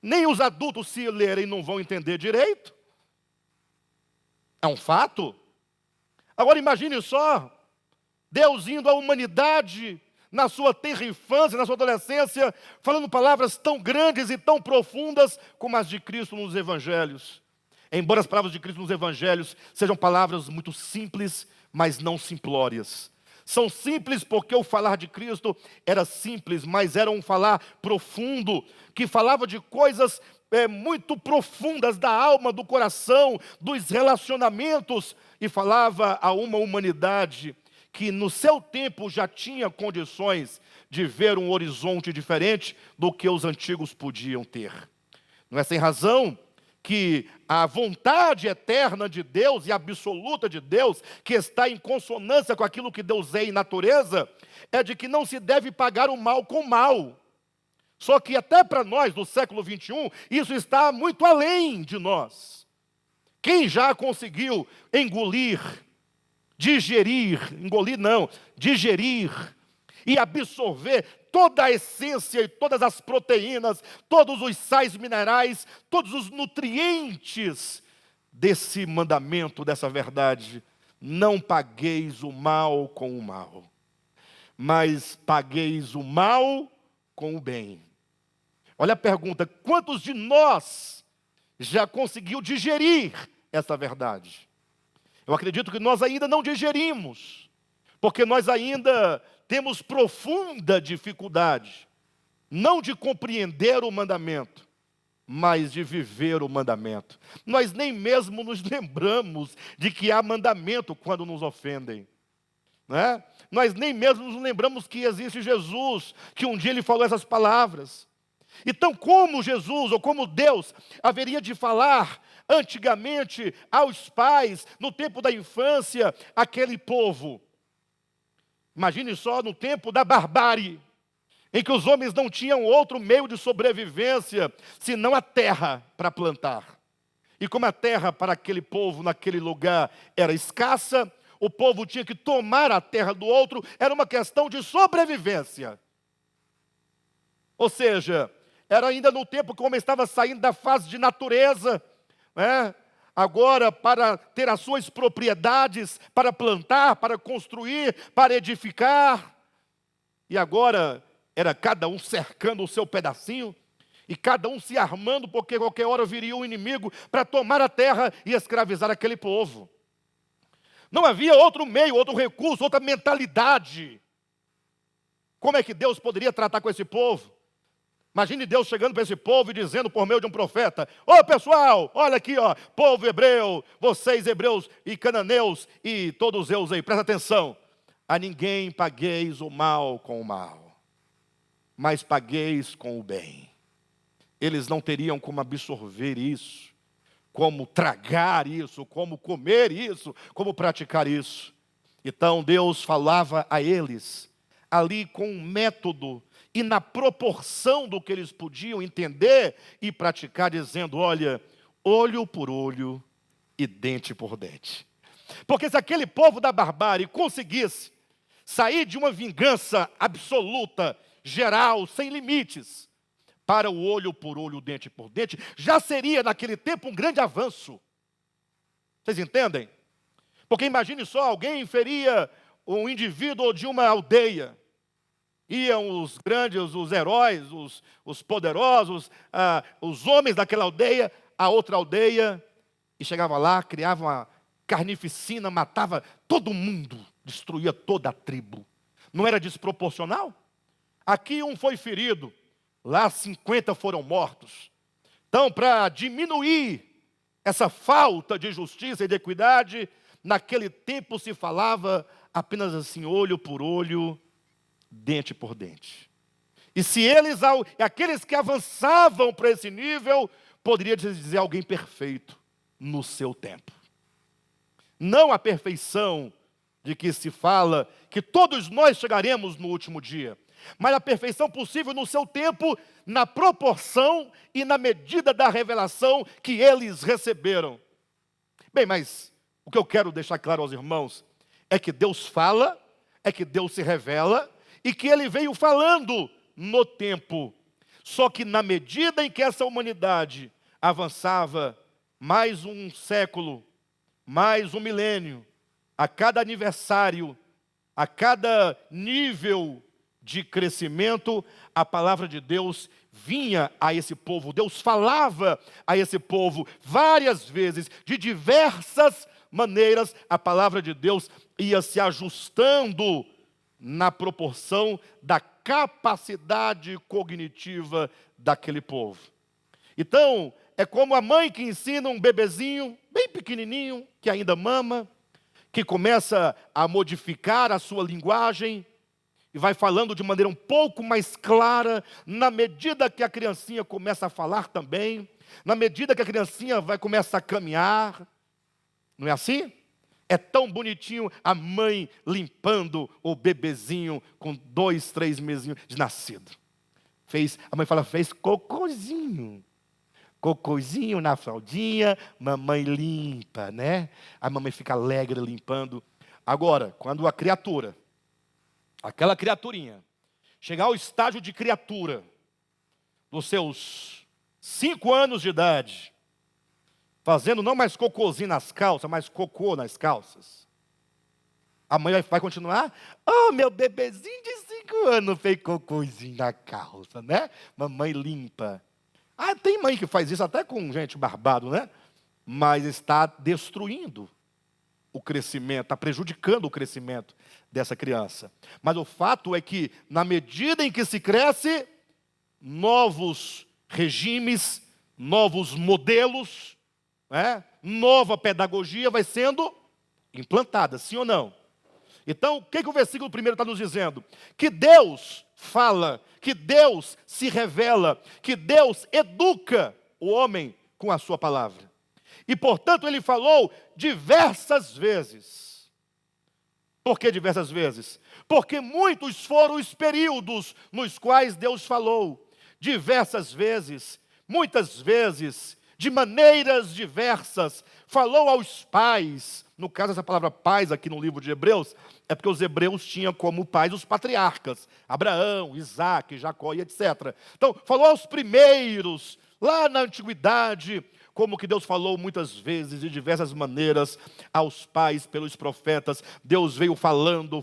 Nem os adultos, se lerem, não vão entender direito. É um fato. Agora imagine só, Deus indo à humanidade na sua tenra infância, na sua adolescência, falando palavras tão grandes e tão profundas como as de Cristo nos Evangelhos. Embora as palavras de Cristo nos Evangelhos sejam palavras muito simples, mas não simplórias. São simples porque o falar de Cristo era simples, mas era um falar profundo, que falava de coisas muito profundas da alma, do coração, dos relacionamentos, e falava a uma humanidade que no seu tempo já tinha condições de ver um horizonte diferente do que os antigos podiam ter. Não é sem razão que a vontade eterna de Deus e absoluta de Deus, que está em consonância com aquilo que Deus é em natureza, é de que não se deve pagar o mal com o mal. Só que até para nós, do século 21, isso está muito além de nós. Quem já conseguiu digerir e absorver toda a essência e todas as proteínas, todos os sais minerais, todos os nutrientes desse mandamento, dessa verdade. Não pagueis o mal com o mal, mas pagueis o mal com o bem. Olha a pergunta: quantos de nós já conseguiu digerir essa verdade? Eu acredito que nós ainda não digerimos, porque nós ainda temos profunda dificuldade, não de compreender o mandamento, mas de viver o mandamento. Nós nem mesmo nos lembramos de que há mandamento quando nos ofendem, né? Nós nem mesmo nos lembramos que existe Jesus, que um dia ele falou essas palavras. Então, como Jesus, ou como Deus, haveria de falar antigamente aos pais, no tempo da infância, aquele povo? Imagine só no tempo da barbárie, em que os homens não tinham outro meio de sobrevivência, senão a terra para plantar. E como a terra para aquele povo, naquele lugar, era escassa, o povo tinha que tomar a terra do outro, era uma questão de sobrevivência. Ou seja, era ainda no tempo que o homem estava saindo da fase de natureza, né? Agora, para ter as suas propriedades, para plantar, para construir, para edificar. E agora, era cada um cercando o seu pedacinho, e cada um se armando, porque qualquer hora viria um inimigo para tomar a terra e escravizar aquele povo. Não havia outro meio, outro recurso, outra mentalidade. Como é que Deus poderia tratar com esse povo? Imagine Deus chegando para esse povo e dizendo por meio de um profeta: ô pessoal, olha aqui, ó, povo hebreu, vocês hebreus e cananeus e todos eus aí, presta atenção. A ninguém pagueis o mal com o mal, mas pagueis com o bem. Eles não teriam como absorver isso, como tragar isso, como comer isso, como praticar isso. Então Deus falava a eles ali com um método e na proporção do que eles podiam entender e praticar, dizendo: olha, olho por olho e dente por dente. Porque se aquele povo da barbárie conseguisse sair de uma vingança absoluta, geral, sem limites, para o olho por olho, dente por dente, já seria naquele tempo um grande avanço. Vocês entendem? Porque imagine só, alguém feria um indivíduo de uma aldeia. Iam os grandes, os heróis, os poderosos, os homens daquela aldeia, a outra aldeia, e chegava lá, criava uma carnificina, matava todo mundo, destruía toda a tribo. Não era desproporcional? Aqui um foi ferido, lá 50 foram mortos. Então, para diminuir essa falta de justiça e de equidade, naquele tempo se falava apenas assim, olho por olho, dente por dente. E se eles, aqueles que avançavam para esse nível, poderia dizer alguém perfeito no seu tempo. Não a perfeição de que se fala que todos nós chegaremos no último dia, mas a perfeição possível no seu tempo, na proporção e na medida da revelação que eles receberam. Bem, mas o que eu quero deixar claro aos irmãos é que Deus fala, é que Deus se revela, e que Ele veio falando no tempo. Só que na medida em que essa humanidade avançava mais um século, mais um milênio, a cada aniversário, a cada nível de crescimento, a palavra de Deus vinha a esse povo. Deus falava a esse povo várias vezes, de diversas maneiras. A palavra de Deus ia se ajustando na proporção da capacidade cognitiva daquele povo. Então, é como a mãe que ensina um bebezinho, bem pequenininho, que ainda mama, que começa a modificar a sua linguagem, e vai falando de maneira um pouco mais clara, na medida que a criancinha começa a falar também, na medida que a criancinha começa a caminhar. Não é assim? É tão bonitinho a mãe limpando o bebezinho com 2, 3 mesinhos de nascido. A mãe fala, fez cocôzinho. Cocôzinho na fraldinha, mamãe limpa, né? A mamãe fica alegre limpando. Agora, quando a criatura aquela criaturinha, chegar ao estágio de criatura, dos seus 5 anos de idade, fazendo não mais cocôzinho nas calças, mas cocô nas calças, a mãe vai continuar? Oh, meu bebezinho de 5 anos fez cocôzinho na calça, né? Mamãe limpa. Ah, tem mãe que faz isso até com gente barbado, né? Mas está destruindo o crescimento, está prejudicando o crescimento dessa criança. Mas o fato é que, na medida em que se cresce, novos regimes, novos modelos, né? Nova pedagogia vai sendo implantada, sim ou não? Então, o que o versículo 1 está nos dizendo? Que Deus fala, que Deus se revela, que Deus educa o homem com a sua palavra. E, portanto, ele falou diversas vezes. Por que diversas vezes? Porque muitos foram os períodos nos quais Deus falou. Diversas vezes, muitas vezes, de maneiras diversas, falou aos pais. No caso, essa palavra pais aqui no livro de Hebreus, é porque os hebreus tinham como pais os patriarcas, Abraão, Isaac, Jacó e etc. Então, falou aos primeiros, lá na antiguidade, como que Deus falou muitas vezes, de diversas maneiras, aos pais pelos profetas. Deus veio falando,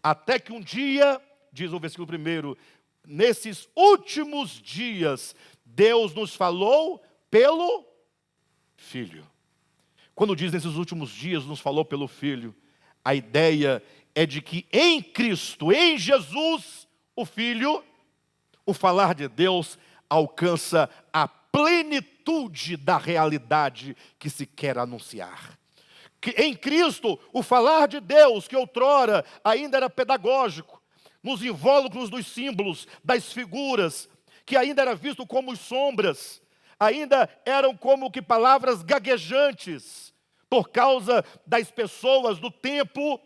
até que um dia, diz o versículo 1, nesses últimos dias, Deus nos falou pelo Filho. Quando diz nesses últimos dias nos falou pelo Filho, a ideia é de que em Cristo, em Jesus, o Filho, o falar de Deus alcança a plenitude da realidade que se quer anunciar. Que em Cristo, o falar de Deus, que outrora ainda era pedagógico, nos invólucros dos símbolos, das figuras, que ainda era visto como sombras, ainda eram como que palavras gaguejantes, por causa das pessoas, do tempo,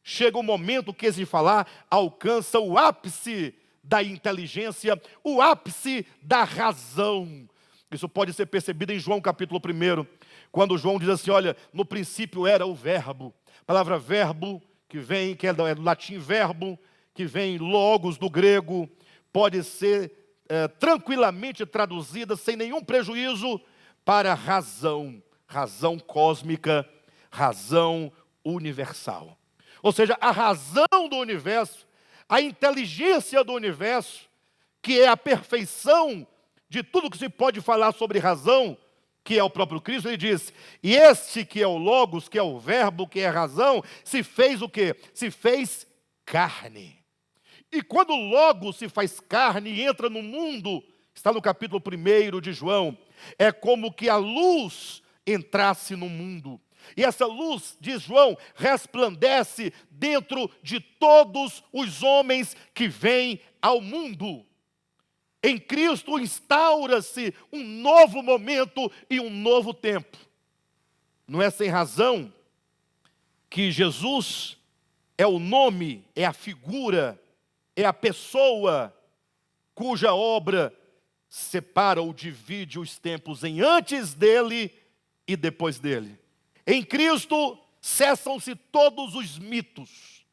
chega o momento que esse falar alcança o ápice da inteligência, o ápice da razão. Isso pode ser percebido em João capítulo 1, quando João diz assim, olha, no princípio era o verbo. A palavra verbo, que é do latim verbo, que vem logos do grego, pode ser tranquilamente traduzida, sem nenhum prejuízo, para razão. Razão cósmica, razão universal. Ou seja, a razão do universo, a inteligência do universo, que é a perfeição de tudo que se pode falar sobre razão, que é o próprio Cristo, ele diz, e este que é o Logos, que é o verbo, que é a razão, se fez o quê? Se fez carne. E quando o Logos se faz carne e entra no mundo, está no capítulo 1 de João, é como que a luz entrasse no mundo. E essa luz, diz João, resplandece dentro de todos os homens que vêm ao mundo. Em Cristo instaura-se um novo momento e um novo tempo. Não é sem razão que Jesus é o nome, é a figura, é a pessoa cuja obra separa ou divide os tempos em antes dele e depois dele. Em Cristo cessam-se todos os mitos.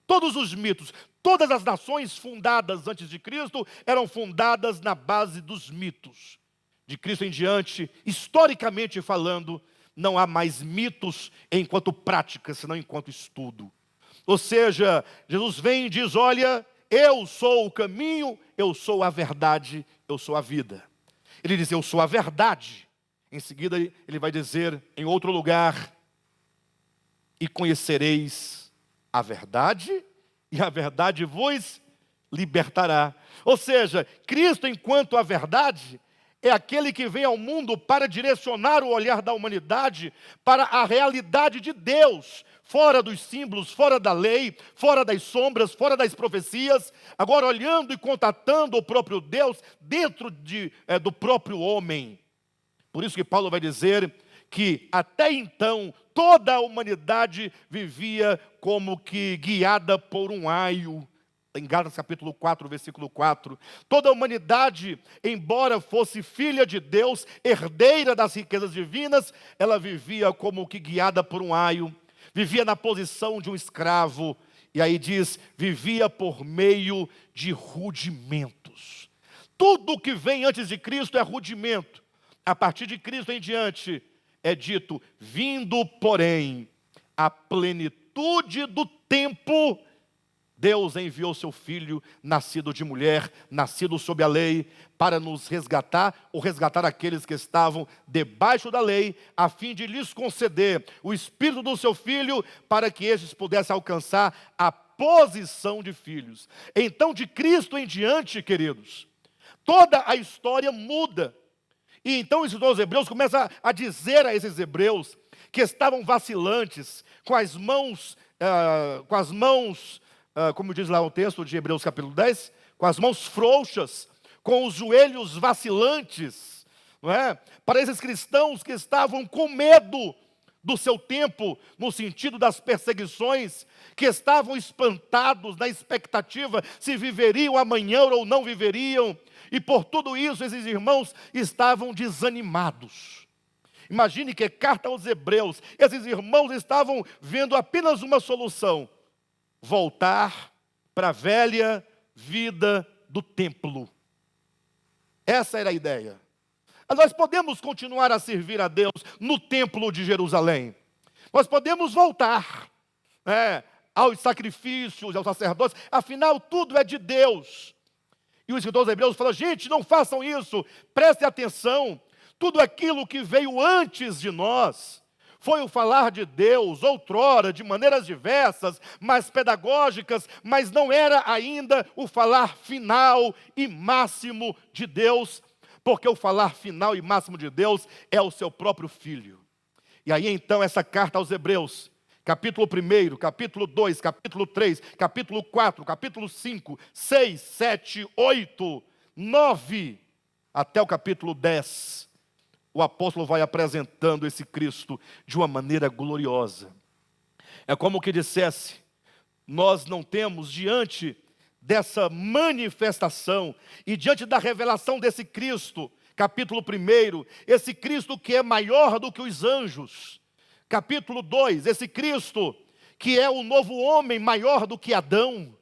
Todos os mitos. Todas as nações fundadas antes de Cristo eram fundadas na base dos mitos. De Cristo em diante, historicamente falando, não há mais mitos enquanto prática, senão enquanto estudo. Ou seja, Jesus vem e diz, olha, eu sou o caminho, eu sou a verdade, eu sou a vida. Ele diz, eu sou a verdade. Em seguida, ele vai dizer em outro lugar, e conhecereis a verdade, e a verdade vos libertará. Ou seja, Cristo, enquanto a verdade, é aquele que vem ao mundo para direcionar o olhar da humanidade para a realidade de Deus, fora dos símbolos, fora da lei, fora das sombras, fora das profecias, agora olhando e contatando o próprio Deus dentro do próprio homem. Por isso que Paulo vai dizer que até então toda a humanidade vivia como que guiada por um aio. Em Gálatas capítulo 4, versículo 4. Toda a humanidade, embora fosse filha de Deus, herdeira das riquezas divinas, ela vivia como que guiada por um aio, vivia na posição de um escravo. E aí diz, vivia por meio de rudimentos. Tudo que vem antes de Cristo é rudimento. A partir de Cristo em diante, é dito, vindo, porém, a plenitude do tempo, Deus enviou seu Filho, nascido de mulher, nascido sob a lei, para nos resgatar, ou resgatar aqueles que estavam debaixo da lei, a fim de lhes conceder o Espírito do seu Filho, para que estes pudessem alcançar a posição de filhos. Então, de Cristo em diante, queridos, toda a história muda. E então, os hebreus começam a dizer a esses hebreus, que estavam vacilantes, com as mãos, como diz lá o texto de Hebreus capítulo 10, com as mãos frouxas, com os joelhos vacilantes, não é? Para esses cristãos que estavam com medo do seu tempo, no sentido das perseguições, que estavam espantados na expectativa se viveriam amanhã ou não viveriam, e por tudo isso esses irmãos estavam desanimados. Imagine que carta aos hebreus, esses irmãos estavam vendo apenas uma solução: voltar para a velha vida do templo. Essa era a ideia. Nós podemos continuar a servir a Deus no templo de Jerusalém. Nós podemos voltar aos sacrifícios, aos sacerdotes. Afinal, tudo é de Deus. E os escritores hebreus falam, gente, não façam isso. Prestem atenção. Tudo aquilo que veio antes de nós foi o falar de Deus, outrora, de maneiras diversas, mais pedagógicas, mas não era ainda o falar final e máximo de Deus, porque o falar final e máximo de Deus é o seu próprio Filho. E aí então essa carta aos hebreus, capítulo 1, capítulo 2, capítulo 3, capítulo 4, capítulo 5, 6, 7, 8, 9, até o capítulo 10, o apóstolo vai apresentando esse Cristo de uma maneira gloriosa. É como que dissesse, nós não temos diante dessa manifestação e diante da revelação desse Cristo, capítulo 1, esse Cristo que é maior do que os anjos. Capítulo 2, esse Cristo que é o novo homem maior do que Adão.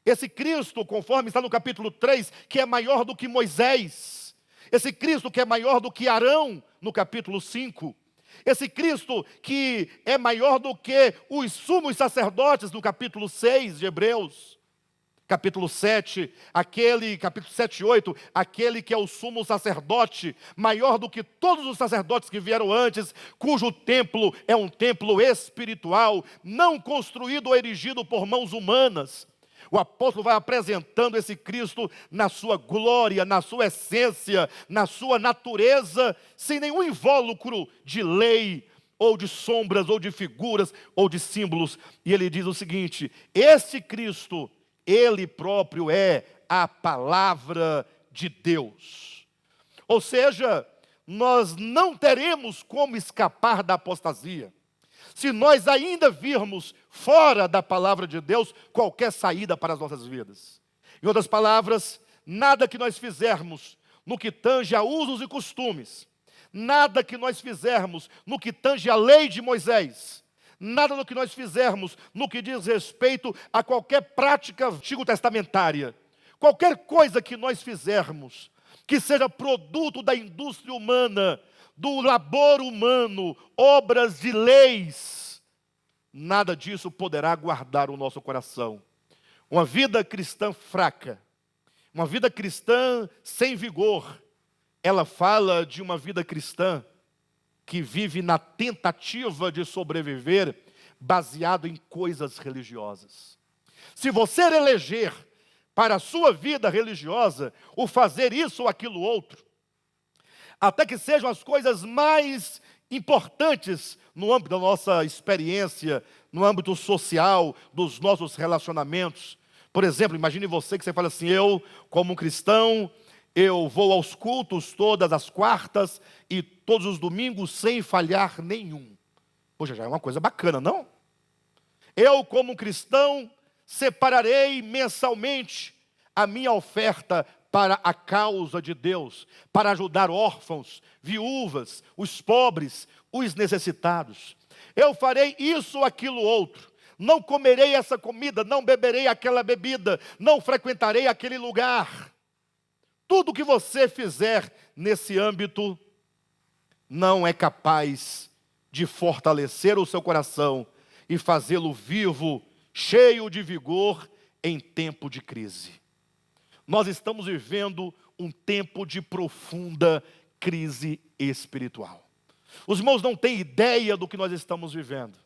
Esse Cristo, conforme está no capítulo 3, que é maior do que Moisés. Esse Cristo que é maior do que Arão, no capítulo 5. Esse Cristo que é maior do que os sumos sacerdotes, no capítulo 6 de Hebreus. Capítulo 7, capítulo 7 e 8, aquele que é o sumo sacerdote, maior do que todos os sacerdotes que vieram antes, cujo templo é um templo espiritual, não construído ou erigido por mãos humanas. O apóstolo vai apresentando esse Cristo na sua glória, na sua essência, na sua natureza, sem nenhum invólucro de lei, ou de sombras, ou de figuras, ou de símbolos. E ele diz o seguinte, esse Cristo, ele próprio é a palavra de Deus. Ou seja, nós não teremos como escapar da apostasia. Se nós ainda virmos fora da palavra de Deus qualquer saída para as nossas vidas. Em outras palavras, nada que nós fizermos no que tange a usos e costumes, nada que nós fizermos no que tange a lei de Moisés, nada do que nós fizermos no que diz respeito a qualquer prática antigo-testamentária, qualquer coisa que nós fizermos, que seja produto da indústria humana, do labor humano, obras de leis, nada disso poderá guardar o nosso coração. Uma vida cristã fraca, uma vida cristã sem vigor, ela fala de uma vida cristã que vive na tentativa de sobreviver baseado em coisas religiosas. Se você eleger para a sua vida religiosa o fazer isso ou aquilo outro, até que sejam as coisas mais importantes no âmbito da nossa experiência, no âmbito social, dos nossos relacionamentos. Por exemplo, imagine você que você fala assim, eu, como cristão, eu vou aos cultos todas as quartas e todos os domingos sem falhar nenhum. Poxa, já é uma coisa bacana, não? Eu, como cristão, separarei mensalmente a minha oferta para a causa de Deus, para ajudar órfãos, viúvas, os pobres, os necessitados. Eu farei isso ou aquilo outro. não comerei essa comida, não beberei aquela bebida, não frequentarei aquele lugar. Tudo que você fizer nesse âmbito não é capaz de fortalecer o seu coração e fazê-lo vivo, cheio de vigor em tempo de crise. Nós estamos vivendo um tempo de profunda crise espiritual. Os irmãos não têm ideia do que nós estamos vivendo.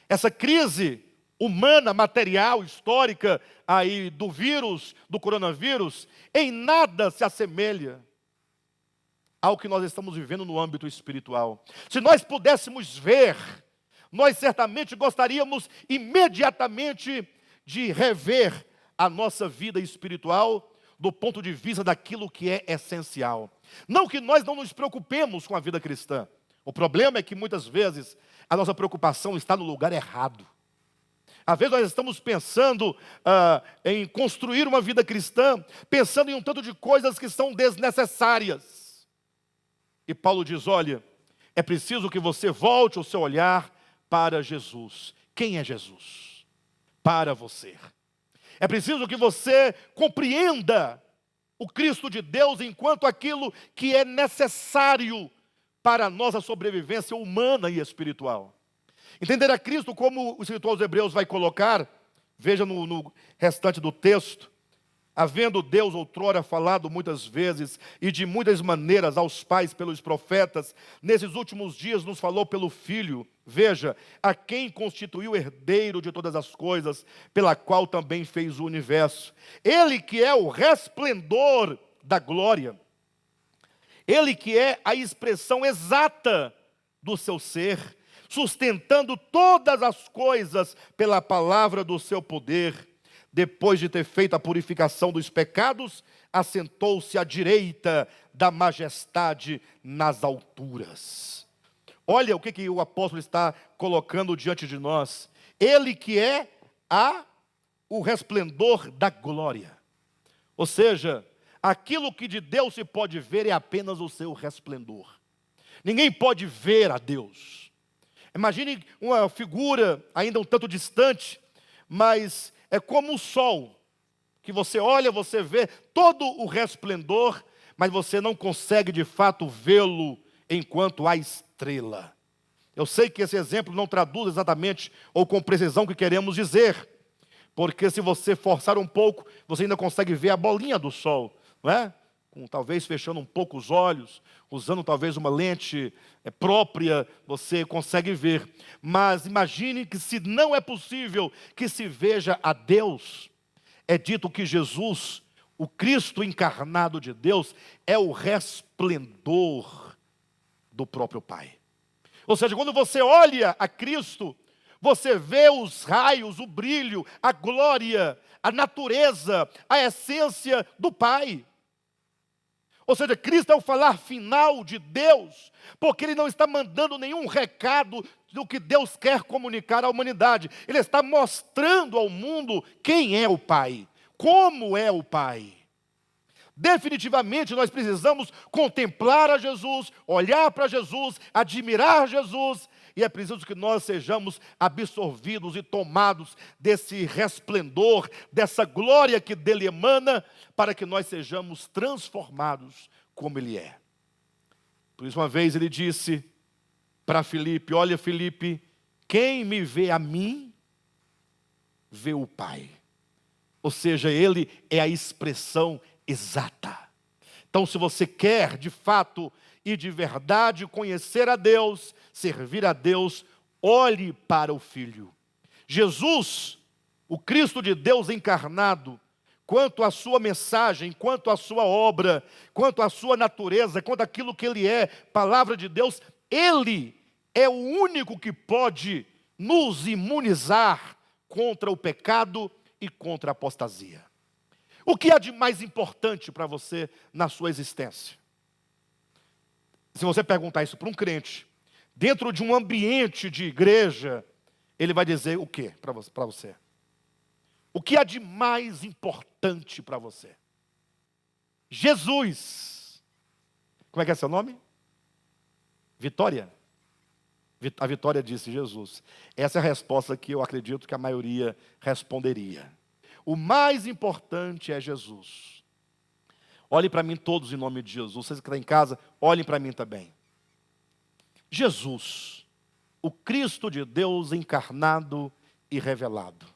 Essa crise humana, material, histórica aí do vírus, do coronavírus, em nada se assemelha ao que nós estamos vivendo no âmbito espiritual. Se nós pudéssemos ver, nós certamente gostaríamos imediatamente de rever a nossa vida espiritual do ponto de vista daquilo que é essencial. Não que nós não nos preocupemos com a vida cristã. O problema é que muitas vezes a nossa preocupação está no lugar errado. Às vezes nós estamos pensando em construir uma vida cristã, pensando em um tanto de coisas que são desnecessárias. E Paulo diz, olha, é preciso que você volte o seu olhar para Jesus. Quem é Jesus? Para você. É preciso que você compreenda o Cristo de Deus enquanto aquilo que é necessário para a nossa sobrevivência humana e espiritual. Entender a Cristo, como o escritor aos Hebreus vai colocar, veja no restante do texto, havendo Deus outrora falado muitas vezes e de muitas maneiras aos pais pelos profetas, nesses últimos dias nos falou pelo Filho, veja, a quem constituiu herdeiro de todas as coisas, pela qual também fez o universo. Ele que é o resplendor da glória, ele que é a expressão exata do seu ser, sustentando todas as coisas pela palavra do seu poder, depois de ter feito a purificação dos pecados, assentou-se à direita da majestade nas alturas. Olha o que o apóstolo está colocando diante de nós. Ele que é o resplendor da glória. Ou seja, aquilo que de Deus se pode ver é apenas o seu resplendor. Ninguém pode ver a Deus. Imagine uma figura ainda um tanto distante, mas é como o sol, que você olha, você vê todo o resplendor, mas você não consegue de fato vê-lo enquanto há estrela. Eu sei que esse exemplo não traduz exatamente ou com precisão o que queremos dizer, porque se você forçar um pouco, você ainda consegue ver a bolinha do sol, não é? Talvez fechando um pouco os olhos, usando talvez uma lente própria, você consegue ver. Mas imagine que se não é possível que se veja a Deus, é dito que Jesus, o Cristo encarnado de Deus, é o resplendor do próprio Pai. Ou seja, quando você olha a Cristo, você vê os raios, o brilho, a glória, a natureza, a essência do Pai. Ou seja, Cristo é o falar final de Deus, porque Ele não está mandando nenhum recado do que Deus quer comunicar à humanidade. Ele está mostrando ao mundo quem é o Pai, como é o Pai. Definitivamente nós precisamos contemplar a Jesus, olhar para Jesus, admirar Jesus, e é preciso que nós sejamos absorvidos e tomados desse resplendor, dessa glória que dele emana, para que nós sejamos transformados como ele é. Por isso uma vez ele disse para Filipe, olha Filipe, quem me vê a mim, vê o Pai. Ou seja, ele é a expressão exata. Então se você quer de fato e de verdade conhecer a Deus, servir a Deus, olhe para o Filho. Jesus, o Cristo de Deus encarnado, quanto à sua mensagem, quanto à sua obra, quanto à sua natureza, quanto àquilo que ele é, palavra de Deus, ele é o único que pode nos imunizar contra o pecado e contra a apostasia. O que há de mais importante para você na sua existência? Se você perguntar isso para um crente, dentro de um ambiente de igreja, ele vai dizer o quê para você? O que há de mais importante para você? Jesus. Como é que é seu nome? Vitória. A Vitória disse: Jesus. Essa é a resposta que eu acredito que a maioria responderia. O mais importante é Jesus. Olhem para mim todos em nome de Jesus. Vocês que estão em casa, olhem para mim também. Jesus, o Cristo de Deus encarnado e revelado.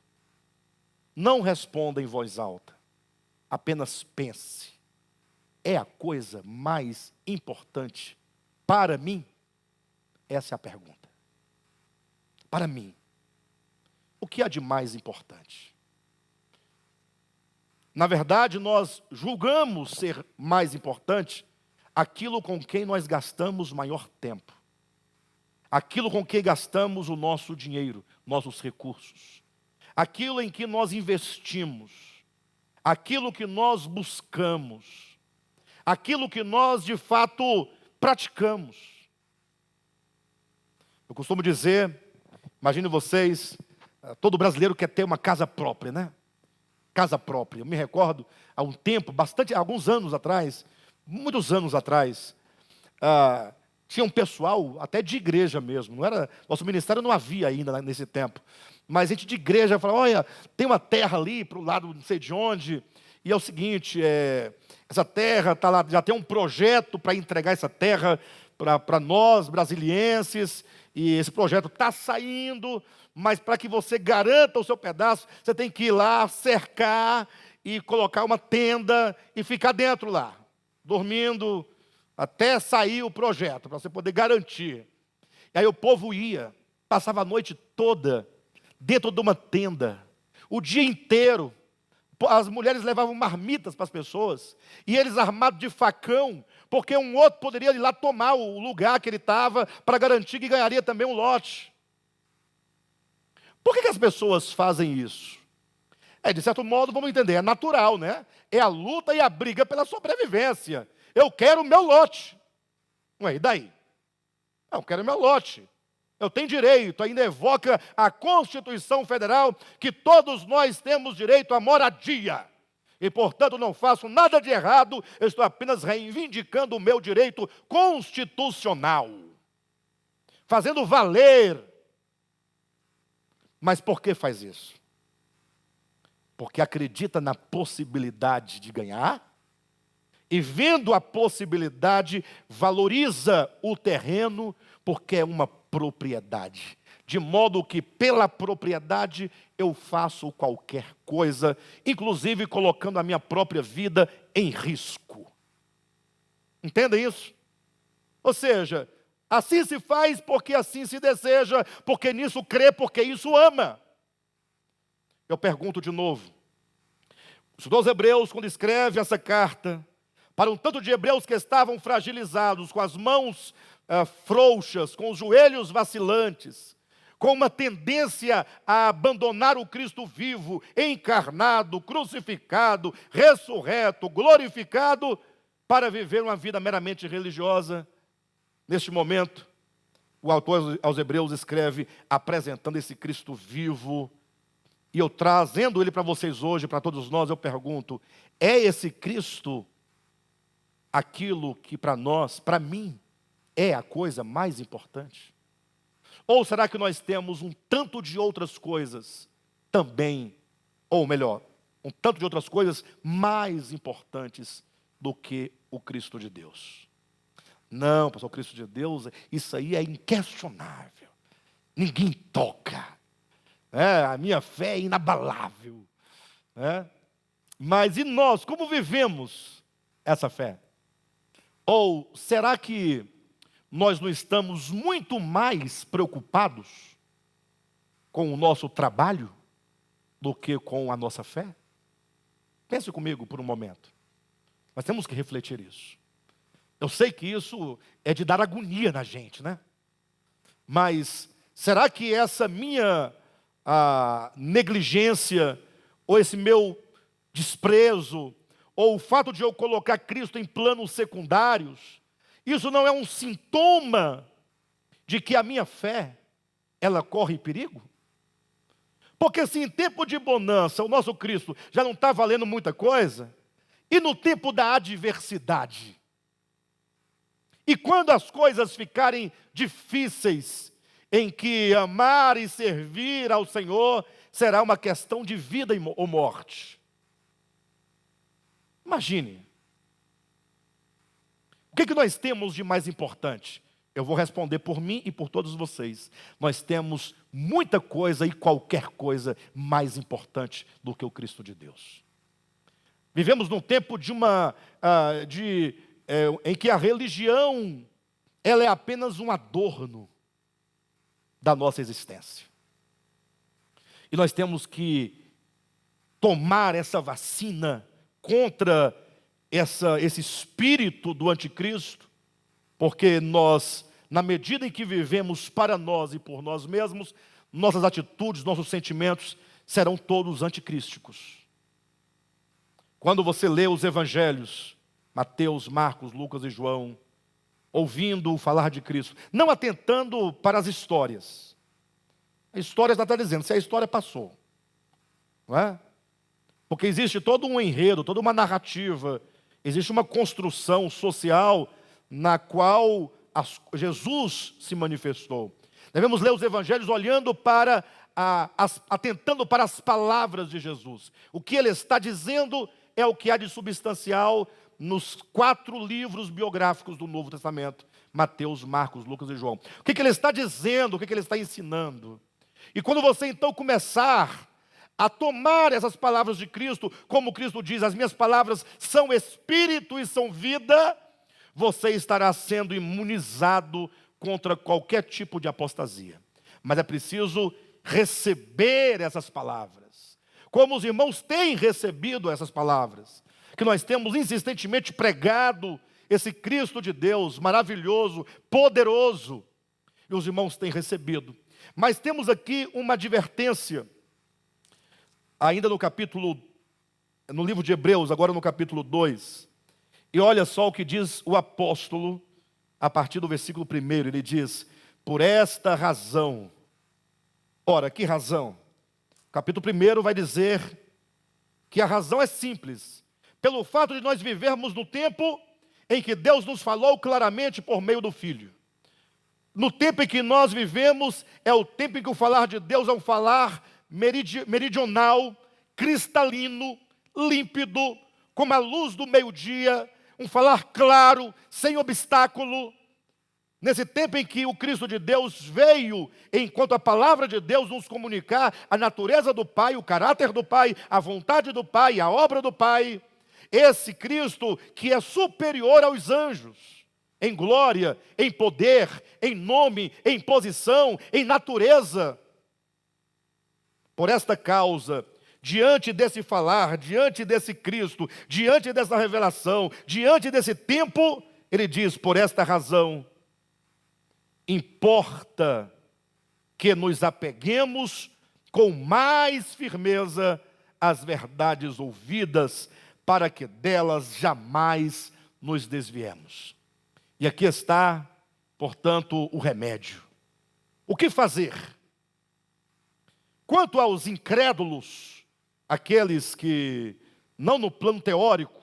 Não responda em voz alta, apenas pense. É a coisa mais importante para mim? Essa é a pergunta. Para mim, o que há de mais importante? Na verdade, nós julgamos ser mais importante aquilo com quem nós gastamos maior tempo. Aquilo com que gastamos o nosso dinheiro, nossos recursos. Aquilo em que nós investimos. Aquilo que nós buscamos. Aquilo que nós, de fato, praticamos. Eu costumo dizer, imagine vocês, todo brasileiro quer ter uma casa própria, né? Casa própria. Eu me recordo, há um tempo, alguns anos atrás, muitos anos atrás, tinha um pessoal, até de igreja mesmo, não era, nosso ministério não havia ainda nesse tempo, mas gente de igreja falava: olha, tem uma terra ali para o lado não sei de onde, e é o seguinte, essa terra está lá, já tem um projeto para entregar essa terra para nós, brasilienses, e esse projeto está saindo, mas para que você garanta o seu pedaço, você tem que ir lá, cercar e colocar uma tenda e ficar dentro lá, dormindo até sair o projeto, para você poder garantir. E aí o povo ia, passava a noite toda dentro de uma tenda, o dia inteiro. As mulheres levavam marmitas para as pessoas, e eles armados de facão, porque um outro poderia ir lá tomar o lugar que ele estava, para garantir que ganharia também um lote. Por que as pessoas fazem isso? De certo modo, vamos entender, é natural, né? É a luta e a briga pela sobrevivência. Eu quero o meu lote. Ué, e daí? Eu quero o meu lote. Eu tenho direito, ainda evoca a Constituição Federal, que todos nós temos direito à moradia. E, portanto, não faço nada de errado, eu estou apenas reivindicando o meu direito constitucional. Fazendo valer. Mas por que faz isso? Porque acredita na possibilidade de ganhar, e vendo a possibilidade, valoriza o terreno, porque é uma propriedade. De modo que pela propriedade eu faço qualquer coisa, inclusive colocando a minha própria vida em risco. Entendem isso? Ou seja, assim se faz porque assim se deseja, porque nisso crê, porque isso ama. Eu pergunto de novo. Os dois Hebreus, quando escreve essa carta, para um tanto de hebreus que estavam fragilizados, com as mãos frouxas, com os joelhos vacilantes, com uma tendência a abandonar o Cristo vivo, encarnado, crucificado, ressurreto, glorificado, para viver uma vida meramente religiosa. Neste momento, o autor aos Hebreus escreve apresentando esse Cristo vivo, e eu trazendo ele para vocês hoje, para todos nós, eu pergunto: é esse Cristo aquilo que para nós, para mim, é a coisa mais importante? Ou será que nós temos um tanto de outras coisas também, ou melhor, um tanto de outras coisas mais importantes do que o Cristo de Deus? Não, pastor, o Cristo de Deus, isso aí é inquestionável. Ninguém toca. A minha fé é inabalável. Mas e nós, como vivemos essa fé? Ou será que nós não estamos muito mais preocupados com o nosso trabalho do que com a nossa fé? Pense comigo por um momento. Nós temos que refletir isso. Eu sei que isso é de dar agonia na gente, né? Mas será que essa minha negligência, ou esse meu desprezo, ou o fato de eu colocar Cristo em planos secundários, isso não é um sintoma de que a minha fé, ela corre perigo? Porque se em tempo de bonança o nosso Cristo já não está valendo muita coisa, e no tempo da adversidade, e quando as coisas ficarem difíceis, em que amar e servir ao Senhor será uma questão de vida ou morte. Imagine. O que nós temos de mais importante? Eu vou responder por mim e por todos vocês. Nós temos muita coisa e qualquer coisa mais importante do que o Cristo de Deus. Vivemos num tempo em que a religião ela é apenas um adorno da nossa existência. E nós temos que tomar essa vacina contra esse espírito do anticristo, porque nós, na medida em que vivemos para nós e por nós mesmos, nossas atitudes, nossos sentimentos serão todos anticrísticos. Quando você lê os evangelhos, Mateus, Marcos, Lucas e João, ouvindo falar de Cristo, não atentando para as histórias. A história está dizendo, se a história passou, não é? Porque existe todo um enredo, toda uma narrativa, existe uma construção social na qual Jesus se manifestou. Devemos ler os evangelhos olhando para, atentando para as palavras de Jesus. O que ele está dizendo é o que há de substancial nos 4 livros biográficos do Novo Testamento, Mateus, Marcos, Lucas e João. O que ele está dizendo, o que ele está ensinando. E quando você então começar a tomar essas palavras de Cristo, como Cristo diz, as minhas palavras são espírito e são vida, você estará sendo imunizado contra qualquer tipo de apostasia. Mas é preciso receber essas palavras. Como os irmãos têm recebido essas palavras, que nós temos insistentemente pregado esse Cristo de Deus maravilhoso, poderoso, e os irmãos têm recebido. Mas temos aqui uma advertência, ainda no livro de Hebreus, agora no capítulo 2, e olha só o que diz o apóstolo, a partir do versículo 1, ele diz, por esta razão, ora, que razão? O capítulo 1 vai dizer que a razão é simples, pelo fato de nós vivermos no tempo em que Deus nos falou claramente por meio do Filho. No tempo em que nós vivemos, é o tempo em que o falar de Deus é um falar meridional, cristalino, límpido, como a luz do meio-dia, um falar claro, sem obstáculo. Nesse tempo em que o Cristo de Deus veio, enquanto a palavra de Deus nos comunicar a natureza do Pai, o caráter do Pai, a vontade do Pai, a obra do Pai, esse Cristo que é superior aos anjos, em glória, em poder, em nome, em posição, em natureza. Por esta causa, diante desse falar, diante desse Cristo, diante dessa revelação, diante desse tempo, ele diz, por esta razão, importa que nos apeguemos com mais firmeza às verdades ouvidas, para que delas jamais nos desviemos. E aqui está, portanto, o remédio. O que fazer? Quanto aos incrédulos, aqueles que, não no plano teórico,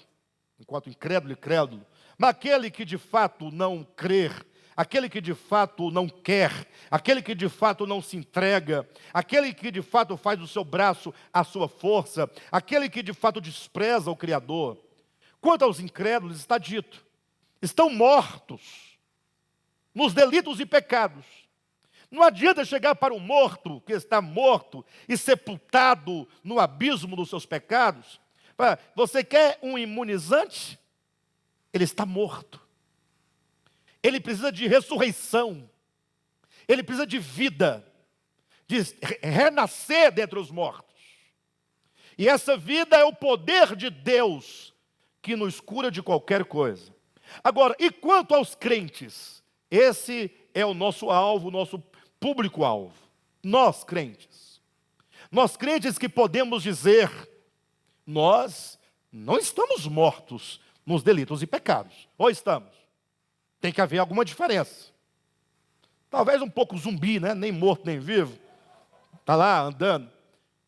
enquanto incrédulo e crédulo, mas aquele que de fato não crer, aquele que de fato não quer, aquele que de fato não se entrega, aquele que de fato faz do seu braço a sua força, aquele que de fato despreza o Criador. Quanto aos incrédulos, está dito, estão mortos nos delitos e pecados. Não adianta chegar para um morto, que está morto e sepultado no abismo dos seus pecados. Você quer um imunizante? Ele está morto. Ele precisa de ressurreição. Ele precisa de vida, de renascer dentre os mortos. E essa vida é o poder de Deus que nos cura de qualquer coisa. Agora, e quanto aos crentes? Esse é o nosso alvo, o nosso público-alvo. Nós crentes. Nós crentes que podemos dizer, nós não estamos mortos nos delitos e pecados. Ou estamos? Tem que haver alguma diferença. Talvez um pouco zumbi, né? Nem morto, nem vivo. Está lá andando.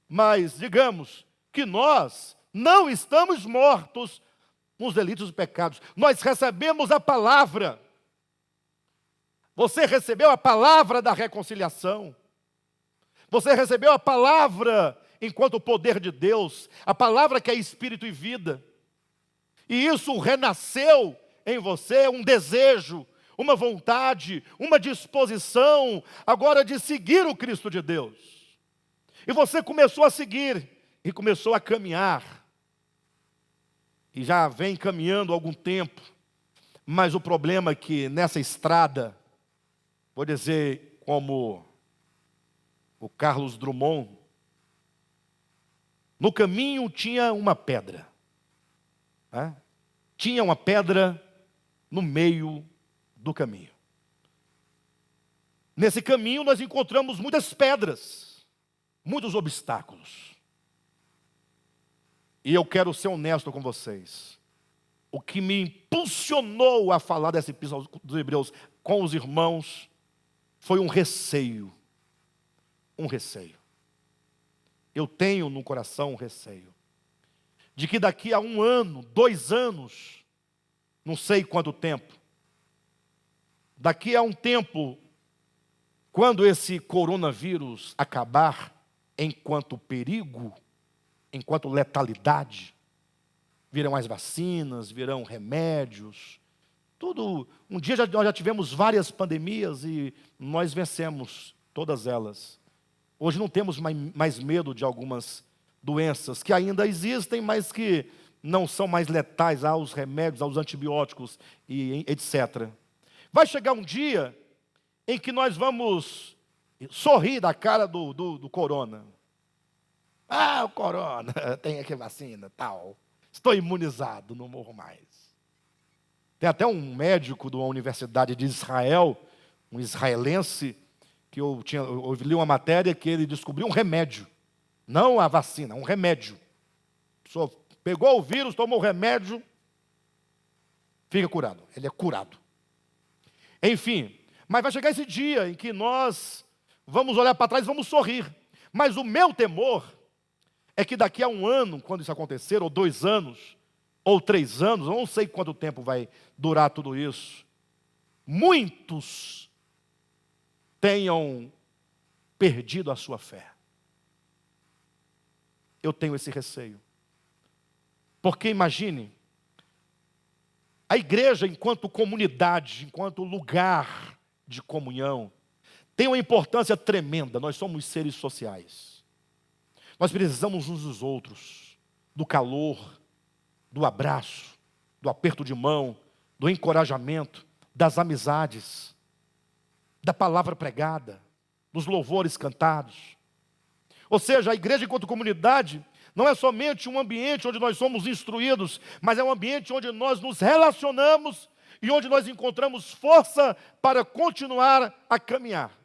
Mas digamos que nós não estamos mortos nos delitos e pecados. Nós recebemos a palavra. Você recebeu a palavra da reconciliação. Você recebeu a palavra enquanto poder de Deus, a palavra que é espírito e vida. E isso renasceu em você um desejo, uma vontade, uma disposição agora de seguir o Cristo de Deus. E você começou a seguir e começou a caminhar. E já vem caminhando há algum tempo. Mas o problema é que nessa estrada, vou dizer como o Carlos Drummond, no caminho tinha uma pedra. Né? Tinha uma pedra no meio do caminho. Nesse caminho nós encontramos muitas pedras, muitos obstáculos. E eu quero ser honesto com vocês. O que me impulsionou a falar dessa epístola dos Hebreus com os irmãos foi um receio. Um receio. Eu tenho no coração um receio de que daqui a 1 ano, 2 anos, não sei quanto tempo, daqui a um tempo, quando esse coronavírus acabar, enquanto perigo, enquanto letalidade, virão as vacinas, virão remédios, tudo. Um dia nós já tivemos várias pandemias e nós vencemos todas elas. Hoje não temos mais medo de algumas doenças que ainda existem, mas que não são mais letais aos remédios, aos antibióticos e etc. Vai chegar um dia em que nós vamos sorrir da cara do corona. Ah, o corona, tem aqui vacina, tal. Estou imunizado, não morro mais. Tem até um médico de uma universidade de Israel, um israelense, que eu li uma matéria que ele descobriu um remédio. Não a vacina, um remédio. A pessoa pegou o vírus, tomou o remédio, fica curado. Ele é curado. Enfim, mas vai chegar esse dia em que nós vamos olhar para trás e vamos sorrir. Mas o meu temor é que daqui a 1 ano, quando isso acontecer, ou 2 anos, ou 3 anos, eu não sei quanto tempo vai durar tudo isso, muitos tenham perdido a sua fé. Eu tenho esse receio. Porque imagine, a igreja enquanto comunidade, enquanto lugar de comunhão, tem uma importância tremenda. Nós somos seres sociais. Nós precisamos uns dos outros, do calor, do abraço, do aperto de mão, do encorajamento, das amizades, da palavra pregada, dos louvores cantados. Ou seja, a igreja enquanto comunidade não é somente um ambiente onde nós somos instruídos, mas é um ambiente onde nós nos relacionamos e onde nós encontramos força para continuar a caminhar.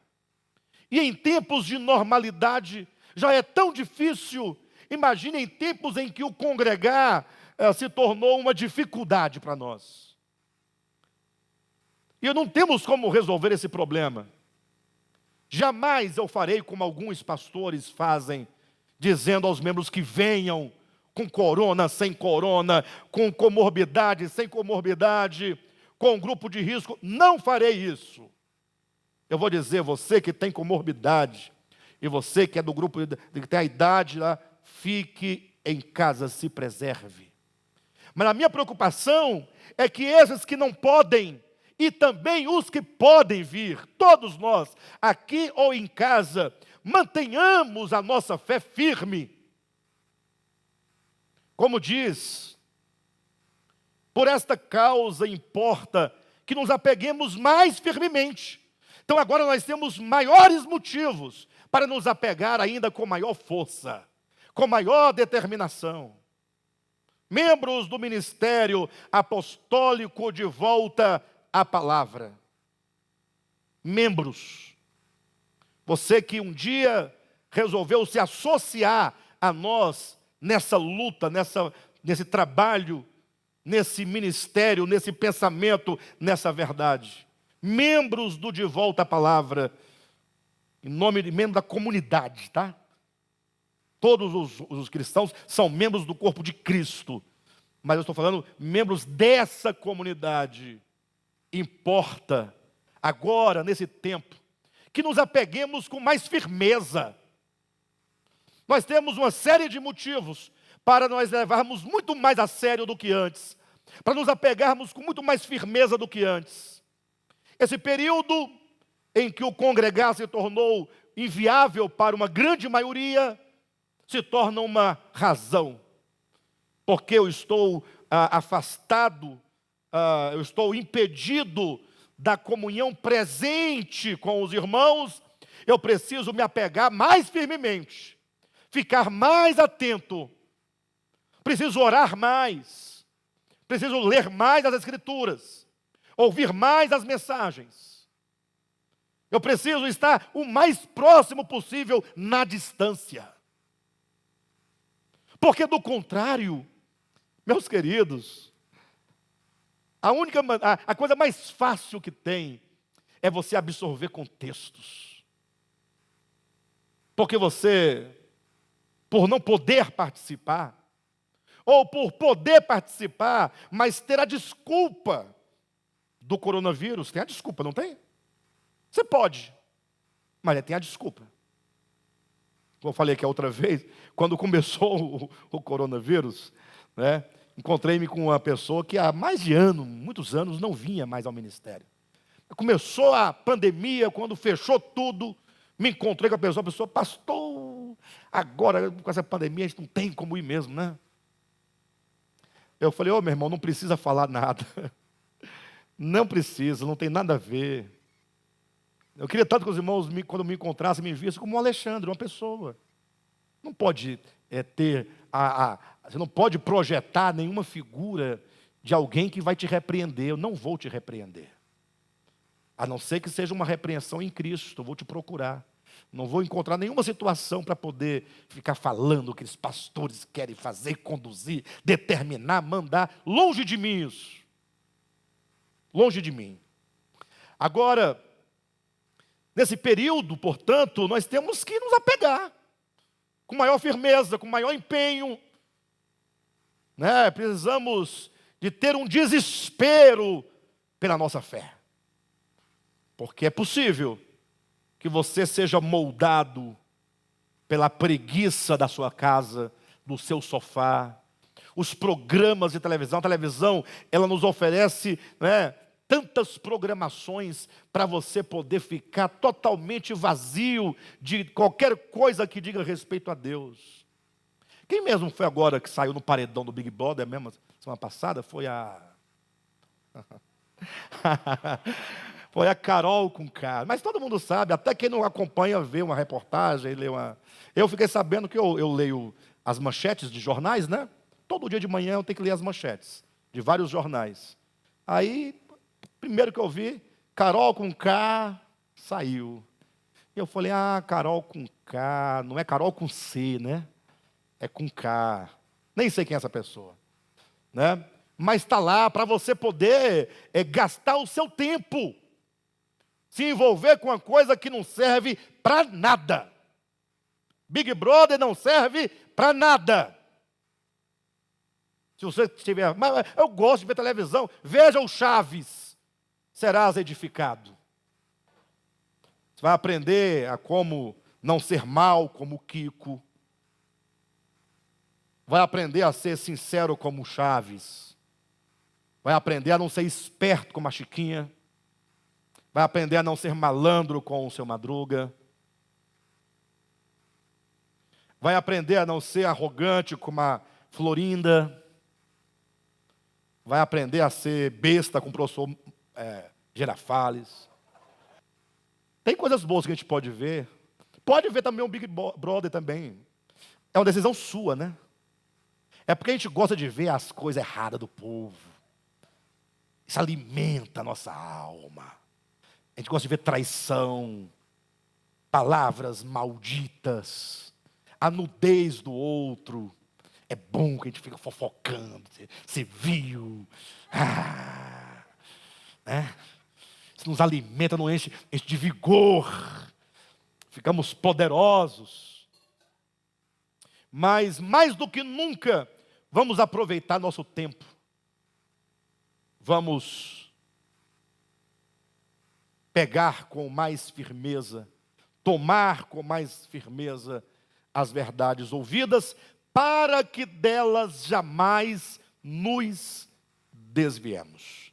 E em tempos de normalidade já é tão difícil. Imagine em tempos em que o congregar se tornou uma dificuldade para nós. E não temos como resolver esse problema. Jamais eu farei como alguns pastores fazem, dizendo aos membros que venham com corona, sem corona, com comorbidade, sem comorbidade, com grupo de risco. Não farei isso. Eu vou dizer, você que tem comorbidade, e você que é do grupo que tem a idade lá, fique em casa, se preserve. Mas a minha preocupação é que esses que não podem, e também os que podem vir, todos nós, aqui ou em casa, mantenhamos a nossa fé firme. Como diz, por esta causa importa que nos apeguemos mais firmemente. Então agora nós temos maiores motivos para nos apegar ainda com maior força, com maior determinação. Membros do ministério apostólico de volta à palavra. Membros, você que um dia resolveu se associar a nós nessa luta, nesse trabalho, nesse ministério, nesse pensamento, nessa verdade. Membros do De Volta à Palavra, em nome de membro da comunidade, tá? Todos os cristãos são membros do corpo de Cristo, mas eu estou falando membros dessa comunidade. Importa agora, nesse tempo, que nos apeguemos com mais firmeza. Nós temos uma série de motivos para nós levarmos muito mais a sério do que antes, para nos apegarmos com muito mais firmeza do que antes. Esse período em que o congregar se tornou inviável para uma grande maioria, se torna uma razão, porque eu estou afastado, eu estou impedido da comunhão presente com os irmãos, eu preciso me apegar mais firmemente, ficar mais atento, preciso orar mais, preciso ler mais as Escrituras, ouvir mais as mensagens. Eu preciso estar o mais próximo possível na distância. Porque do contrário, meus queridos, a coisa mais fácil que tem é você absorver contextos. Porque você, por não poder participar, ou por poder participar, mas ter a desculpa do coronavírus, tem a desculpa, não tem? Você pode, mas tem a desculpa. Como eu falei aqui a outra vez, quando começou o coronavírus, né, encontrei-me com uma pessoa que há mais de muitos anos, não vinha mais ao ministério. Começou a pandemia, quando fechou tudo, me encontrei com a pessoa, pastor, agora com essa pandemia a gente não tem como ir mesmo, né? Eu falei, meu irmão, não precisa falar nada. Não precisa, não tem nada a ver. Eu queria tanto que os irmãos, quando me encontrassem, me vissem como um Alexandre, uma pessoa. Não pode você não pode projetar nenhuma figura de alguém que vai te repreender. Eu não vou te repreender. A não ser que seja uma repreensão em Cristo, eu vou te procurar. Não vou encontrar nenhuma situação para poder ficar falando o que os pastores querem fazer, conduzir, determinar, mandar. Longe de mim isso. Longe de mim. Agora, nesse período, portanto, nós temos que nos apegar com maior firmeza, com maior empenho, né? Precisamos de ter um desespero pela nossa fé, porque é possível que você seja moldado pela preguiça da sua casa, do seu sofá, os programas de televisão. A televisão, ela nos oferece, né, tantas programações para você poder ficar totalmente vazio de qualquer coisa que diga respeito a Deus. Quem mesmo foi agora que saiu no paredão do Big Brother, mesmo semana passada? Foi foi a Carol com K. Mas todo mundo sabe, até quem não acompanha vê uma reportagem, lê uma... Eu fiquei sabendo que eu leio as manchetes de jornais, né? Todo dia de manhã eu tenho que ler as manchetes de vários jornais. Aí, primeiro que eu vi, Carol com K saiu. E eu falei, Carol com K, não é Carol com C, né? É com K. Nem sei quem é essa pessoa, né? Mas está lá para você poder gastar o seu tempo, se envolver com uma coisa que não serve para nada. Big Brother não serve para nada. Se você estiver, mas eu gosto de ver televisão, veja o Chaves, serás edificado. Você vai aprender a como não ser mal como o Kiko. Vai aprender a ser sincero como o Chaves. Vai aprender a não ser esperto como a Chiquinha. Vai aprender a não ser malandro com o seu Madruga. Vai aprender a não ser arrogante como a Florinda. Vai aprender a ser besta com o professor Girafales. Tem coisas boas que a gente pode ver. Pode ver também um Big Brother também. É uma decisão sua, né? É porque a gente gosta de ver as coisas erradas do povo. Isso alimenta a nossa alma. A gente gosta de ver traição, palavras malditas, a nudez do outro. É bom que a gente fica fofocando. Você viu? Né? Isso nos alimenta, nos enche de vigor. Ficamos poderosos. Mas, mais do que nunca, vamos aproveitar nosso tempo. Vamos pegar com mais firmeza, tomar com mais firmeza as verdades ouvidas, para que delas jamais nos desviemos.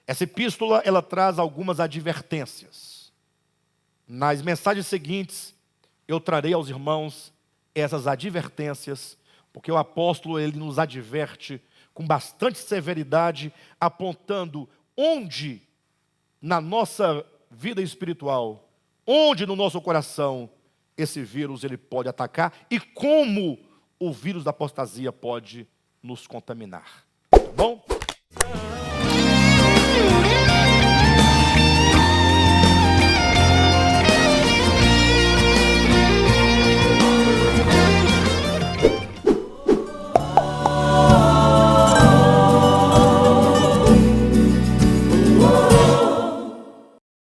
Essa epístola, ela traz algumas advertências. Nas mensagens seguintes, eu trarei aos irmãos essas advertências, porque o apóstolo, ele nos adverte com bastante severidade, apontando onde na nossa vida espiritual, onde no nosso coração esse vírus ele pode atacar e como o vírus da apostasia pode nos contaminar. Tá bom?